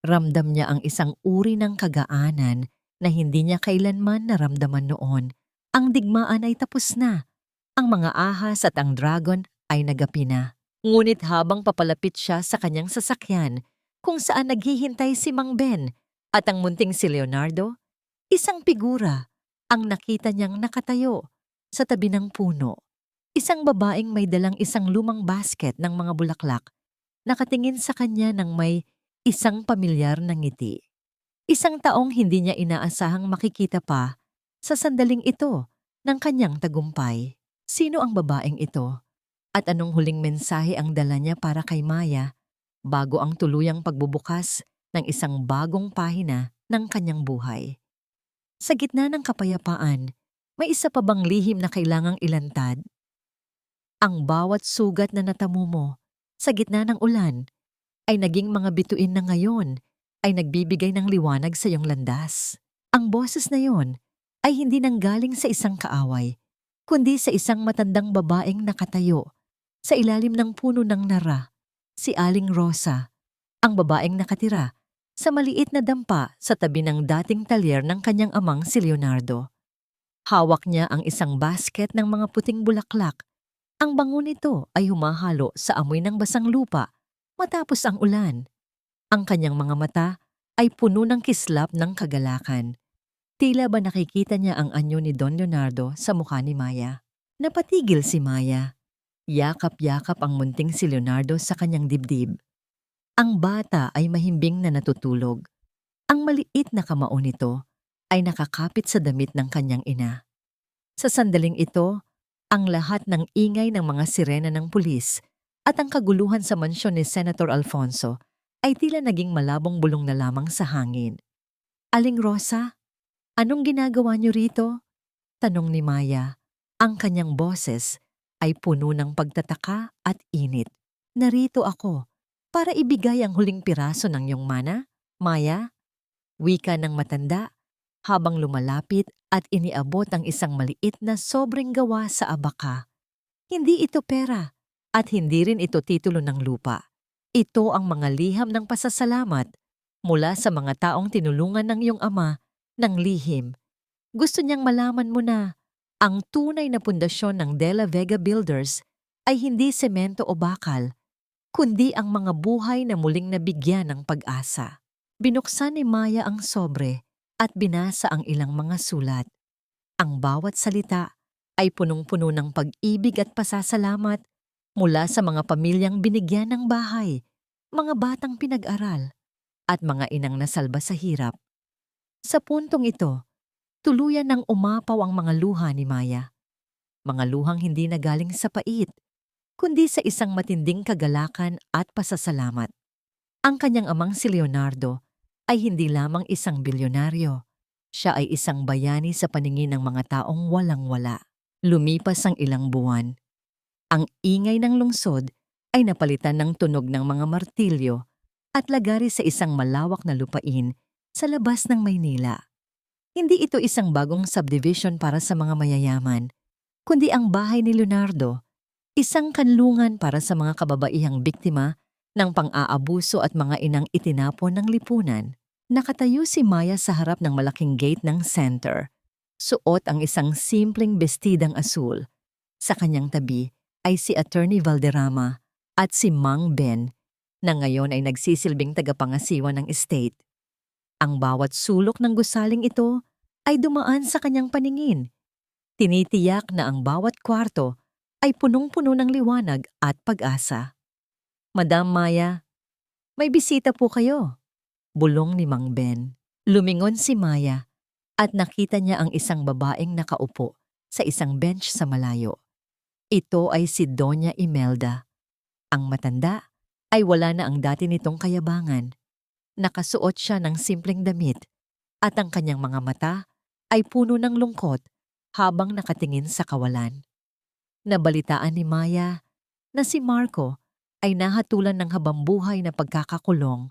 Ramdam niya ang isang uri ng kagaanan na hindi niya kailanman naramdaman noon. Ang digmaan ay tapos na. Ang mga ahas at ang dragon ay nagapi na. Ngunit habang papalapit siya sa kanyang sasakyan, kung saan naghihintay si Mang Ben at ang munting si Leonardo, isang figura ang nakita niyang nakatayo sa tabi ng puno. Isang babaeng may dalang isang lumang basket ng mga bulaklak, nakatingin sa kanya ng may isang pamilyar na ngiti. Isang taong hindi niya inaasahang makikita pa sa sandaling ito ng kanyang tagumpay. Sino ang babaeng ito? At anong huling mensahe ang dala niya para kay Maya bago ang tuluyang pagbubukas ng isang bagong pahina ng kanyang buhay? Sa gitna ng kapayapaan, may isa pa bang lihim na kailangang ilantad? Ang bawat sugat na natamo mo sa gitna ng ulan ay naging mga bituin na ngayon ay nagbibigay ng liwanag sa iyong landas. Ang boses na yon ay hindi nanggaling sa isang kaaway, kundi sa isang matandang babaeng nakatayo sa ilalim ng puno ng nara, si Aling Rosa, ang babaeng nakatira sa maliit na dampa sa tabi ng dating talyer ng kanyang amang si Leonardo. Hawak niya ang isang basket ng mga puting bulaklak. Ang bango nito ay humahalo sa amoy ng basang lupa matapos ang ulan. Ang kanyang mga mata ay puno ng kislap ng kagalakan. Tila ba nakikita niya ang anyo ni Don Leonardo sa mukha ni Maya? Napatigil si Maya. Yakap-yakap ang munting si Leonardo sa kanyang dibdib. Ang bata ay mahimbing na natutulog. Ang maliit na kamao nito ay nakakapit sa damit ng kanyang ina. Sa sandaling ito, ang lahat ng ingay ng mga sirena ng pulis at ang kaguluhan sa mansyon ni Senator Alfonso ay tila naging malabong bulong na lamang sa hangin. "Aling Rosa, anong ginagawa niyo rito?" tanong ni Maya. Ang kanyang boses ay puno ng pagtataka at init. "Narito ako para ibigay ang huling piraso ng iyong mana, Maya," wika ng matanda habang lumalapit at iniabot ang isang maliit na sobrang gawa sa abaka. Hindi ito pera at hindi rin ito titulo ng lupa. Ito ang mga liham ng pasasalamat mula sa mga taong tinulungan ng iyong ama ng lihim. Gusto niyang malaman mo na ang tunay na pundasyon ng De La Vega Builders ay hindi semento o bakal, kundi ang mga buhay na muling nabigyan ng pag-asa. Binuksan ni Maya ang sobre at binasa ang ilang mga sulat. Ang bawat salita ay punong-puno ng pag-ibig at pasasalamat mula sa mga pamilyang binigyan ng bahay, mga batang pinag-aral, at mga inang nasalba sa hirap. Sa puntong ito, tuluyan ng umapaw ang mga luha ni Maya. Mga luhang hindi na galing sa pait, kundi sa isang matinding kagalakan at pasasalamat. Ang kanyang amang si Leonardo ay hindi lamang isang bilyonaryo. Siya ay isang bayani sa paningin ng mga taong walang-wala. Lumipas ang ilang buwan. Ang ingay ng lungsod ay napalitan ng tunog ng mga martilyo at lagari sa isang malawak na lupain sa labas ng Maynila. Hindi ito isang bagong subdivision para sa mga mayayaman, kundi ang bahay ni Leonardo, isang kanlungan para sa mga kababaihang biktima ng pang-aabuso at mga inang itinapon ng lipunan. Nakatayo si Maya sa harap ng malaking gate ng center. Suot ang isang simpleng bestidang asul. Sa kanyang tabi ay si Attorney Valderrama at si Mang Ben na ngayon ay nagsisilbing tagapangasiwa ng estate. Ang bawat sulok ng gusaling ito ay dumaan sa kanyang paningin. Tinitiyak na ang bawat kwarto ay punong-puno ng liwanag at pag-asa. "Madam Maya, may bisita po kayo," bulong ni Mang Ben. Lumingon si Maya at nakita niya ang isang babaeng nakaupo sa isang bench sa malayo. Ito ay si Doña Imelda. Ang matanda ay wala na ang dati nitong kayabangan. Nakasuot siya ng simpleng damit at ang kanyang mga mata ay puno ng lungkot habang nakatingin sa kawalan. Nabalitaan ni Maya na si Marco ay nahatulan ng habambuhay na pagkakakulong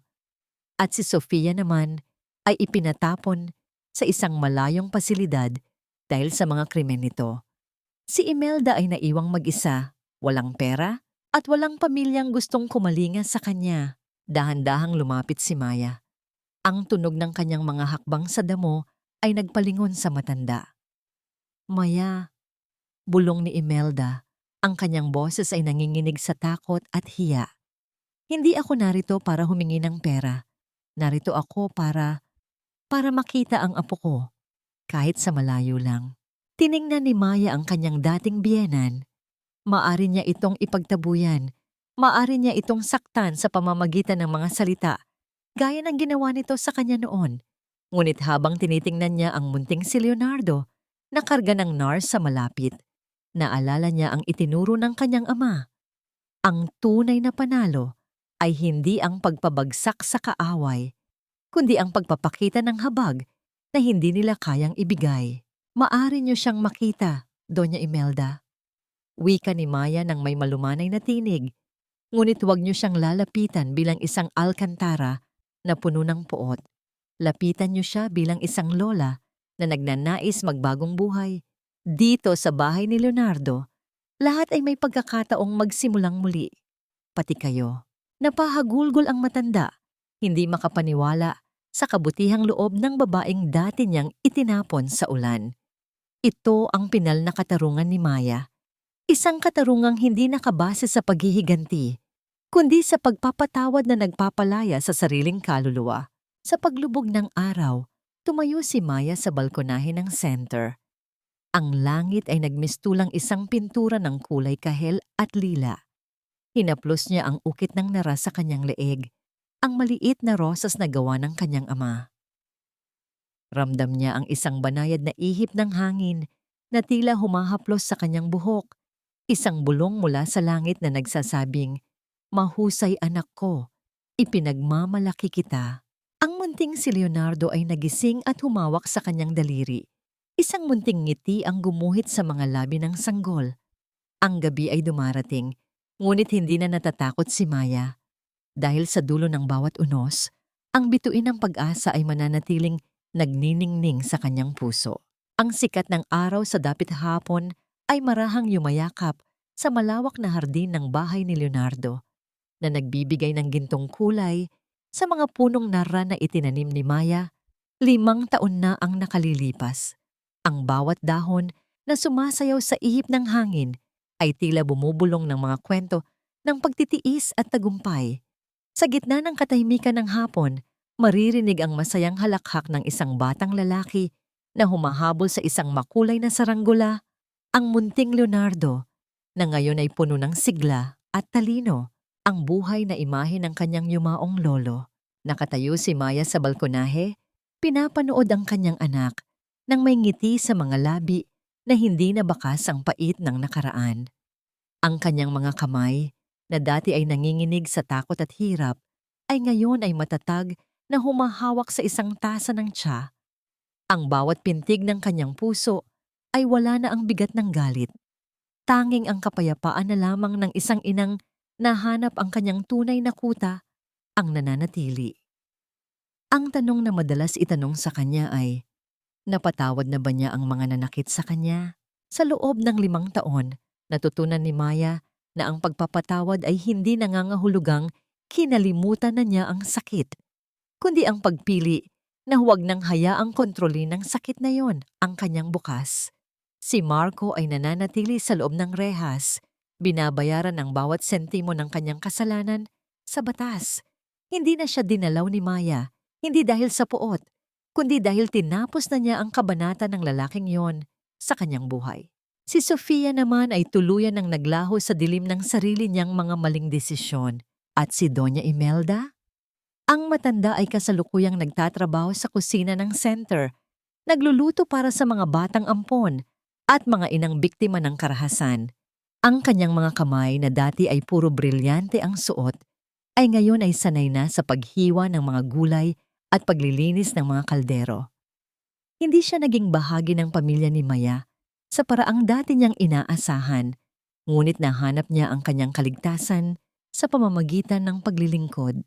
at si Sofia naman ay ipinatapon sa isang malayong pasilidad dahil sa mga krimen nito. Si Imelda ay naiwang mag-isa, walang pera at walang pamilyang gustong kumalinga sa kanya. Dahan-dahang lumapit si Maya. Ang tunog ng kanyang mga hakbang sa damo ay nagpalingon sa matanda. "Maya," bulong ni Imelda. Ang kanyang boses ay nanginginig sa takot at hiya. "Hindi ako narito para humingi ng pera. Narito ako para makita ang apo ko, kahit sa malayo lang." Tiningnan ni Maya ang kanyang dating biyenan. Maari niya itong ipagtabuyan. Maari niya itong saktan sa pamamagitan ng mga salita, gaya ng ginawa nito sa kanya noon. Ngunit habang tinitingnan niya ang munting si Leonardo, nakarga ng nurse sa malapit, naalala niya ang itinuro ng kanyang ama. Ang tunay na panalo ay hindi ang pagpabagsak sa kaaway, kundi ang pagpapakita ng habag na hindi nila kayang ibigay. "Maari niyo siyang makita, Doña Imelda," wika ni Maya ng may malumanay na tinig. "Ngunit huwag niyo siyang lalapitan bilang isang alkantara na puno ng poot. Lapitan niyo siya bilang isang lola na nagnanais magbagong buhay. Dito sa bahay ni Leonardo, lahat ay may pagkakataong magsimulang muli. Pati kayo." Napahagulgol ang matanda, hindi makapaniwala sa kabutihang loob ng babaeng dati niyang itinapon sa ulan. Ito ang pinal na katarungan ni Maya. Isang katarungang hindi nakabase sa paghihiganti, kundi sa pagpapatawad na nagpapalaya sa sariling kaluluwa. Sa paglubog ng araw, tumayo si Maya sa balkonahe ng center. Ang langit ay nagmistulang isang pintura ng kulay kahel at lila. Hinaplos niya ang ukit ng nara sa kanyang leeg. ang maliit na rosas na gawa ng kanyang ama. Ramdam niya ang isang banayad na ihip ng hangin na tila humahaplos sa kanyang buhok, isang bulong mula sa langit na nagsasabing, "Mahusay anak ko, ipinagmamalaki kita." Ang munting si Leonardo ay nagising at humawak sa kanyang daliri. Isang munting ngiti ang gumuhit sa mga labi ng sanggol. Ang gabi ay dumarating, ngunit hindi na natatakot si Maya. Dahil sa dulo ng bawat unos, ang bituin ng pag-asa ay mananatiling nagniningning sa kanyang puso. Ang sikat ng araw sa dapit hapon ay marahang yumayakap sa malawak na hardin ng bahay ni Leonardo, na nagbibigay ng gintong kulay sa mga punong nara na itinanim ni Maya. 5 taon na ang nakalilipas. Ang bawat dahon na sumasayaw sa ihip ng hangin ay tila bumubulong ng mga kwento ng pagtitiis at tagumpay. Sa gitna ng katahimikan ng hapon, maririnig ang masayang halakhak ng isang batang lalaki na humahabol sa isang makulay na saranggola, ang munting Leonardo, na ngayon ay puno ng sigla at talino, ang buhay na imahe ng kanyang yumaong lolo. Nakatayo si Maya sa balkonahe, pinapanood ang kanyang anak nang may ngiti sa mga labi na hindi na bakas ang pait ng nakaraan. Ang kanyang mga kamay, na dati ay nanginginig sa takot at hirap, ay ngayon ay matatag na humahawak sa isang tasa ng tsa. Ang bawat pintig ng kanyang puso ay wala na ang bigat ng galit. Tanging ang kapayapaan na lamang ng isang inang nahanap ang kanyang tunay na kuta ang nananatili. Ang tanong na madalas itanong sa kanya ay, napatawad na ba niya ang mga nanakit sa kanya? Sa loob ng 5 taon, natutunan ni Maya na ang pagpapatawad ay hindi nangangahulugang kinalimutan na niya ang sakit, kundi ang pagpili na huwag nang hayaang kontrolin ng sakit na yon ang kanyang bukas. Si Marco ay nananatili sa loob ng rehas, binabayaran ang bawat sentimo ng kanyang kasalanan sa batas. Hindi na siya dinalaw ni Maya, hindi dahil sa puot, kundi dahil tinapos na niya ang kabanata ng lalaking yon sa kanyang buhay. Si Sofia naman ay tuluyan ng naglaho sa dilim ng sarili niyang mga maling desisyon. At si Doña Imelda? Ang matanda ay kasalukuyang nagtatrabaho sa kusina ng center, nagluluto para sa mga batang ampon at mga inang biktima ng karahasan. Ang kanyang mga kamay na dati ay puro brilyante ang suot, ay ngayon ay sanay na sa paghiwa ng mga gulay at paglilinis ng mga kaldero. Hindi siya naging bahagi ng pamilya ni Maya sa paraang dati niyang inaasahan, ngunit nahanap niya ang kanyang kaligtasan sa pamamagitan ng paglilingkod.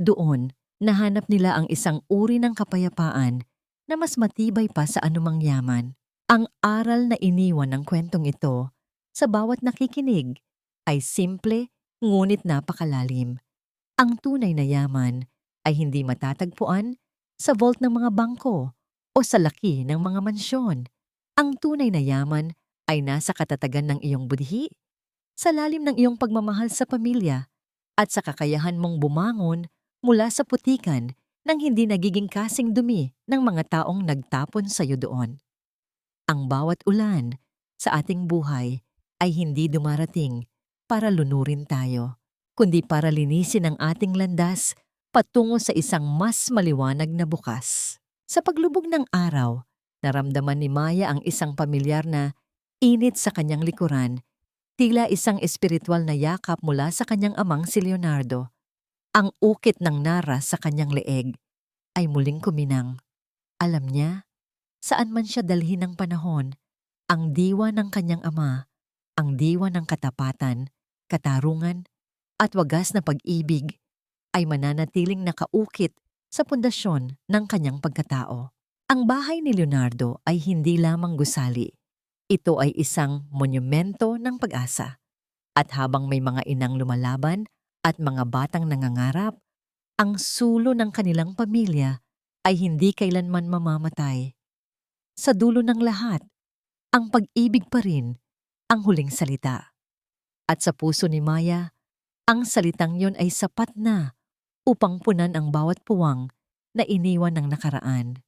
Doon, nahanap nila ang isang uri ng kapayapaan na mas matibay pa sa anumang yaman. Ang aral na iniwan ng kwentong ito sa bawat nakikinig ay simple ngunit napakalalim. Ang tunay na yaman ay hindi matatagpuan sa vault ng mga bangko o sa laki ng mga mansyon. Ang tunay na yaman ay nasa katatagan ng iyong budhi, sa lalim ng iyong pagmamahal sa pamilya, at sa kakayahan mong bumangon mula sa putikan nang hindi nagiging kasing dumi ng mga taong nagtapon sa iyo doon. Ang bawat ulan sa ating buhay ay hindi dumarating para lunurin tayo, kundi para linisin ang ating landas patungo sa isang mas maliwanag na bukas. Sa paglubog ng araw, naramdaman ni Maya ang isang pamilyar na init sa kanyang likuran, tila isang espiritual na yakap mula sa kanyang amang si Leonardo. Ang ukit ng nara sa kanyang leeg ay muling kuminang. Alam niya, saan man siya dalhin ng panahon, ang diwa ng kanyang ama, ang diwa ng katapatan, katarungan, at wagas na pag-ibig ay mananatiling nakaukit sa pundasyon ng kanyang pagkatao. Ang bahay ni Leonardo ay hindi lamang gusali. Ito ay isang monumento ng pag-asa. At habang may mga inang lumalaban at mga batang nangangarap, ang sulo ng kanilang pamilya ay hindi kailanman mamamatay. Sa dulo ng lahat, ang pag-ibig pa rin ang huling salita. At sa puso ni Maya, ang salitang yon ay sapat na upang punan ang bawat puwang na iniwan ng nakaraan.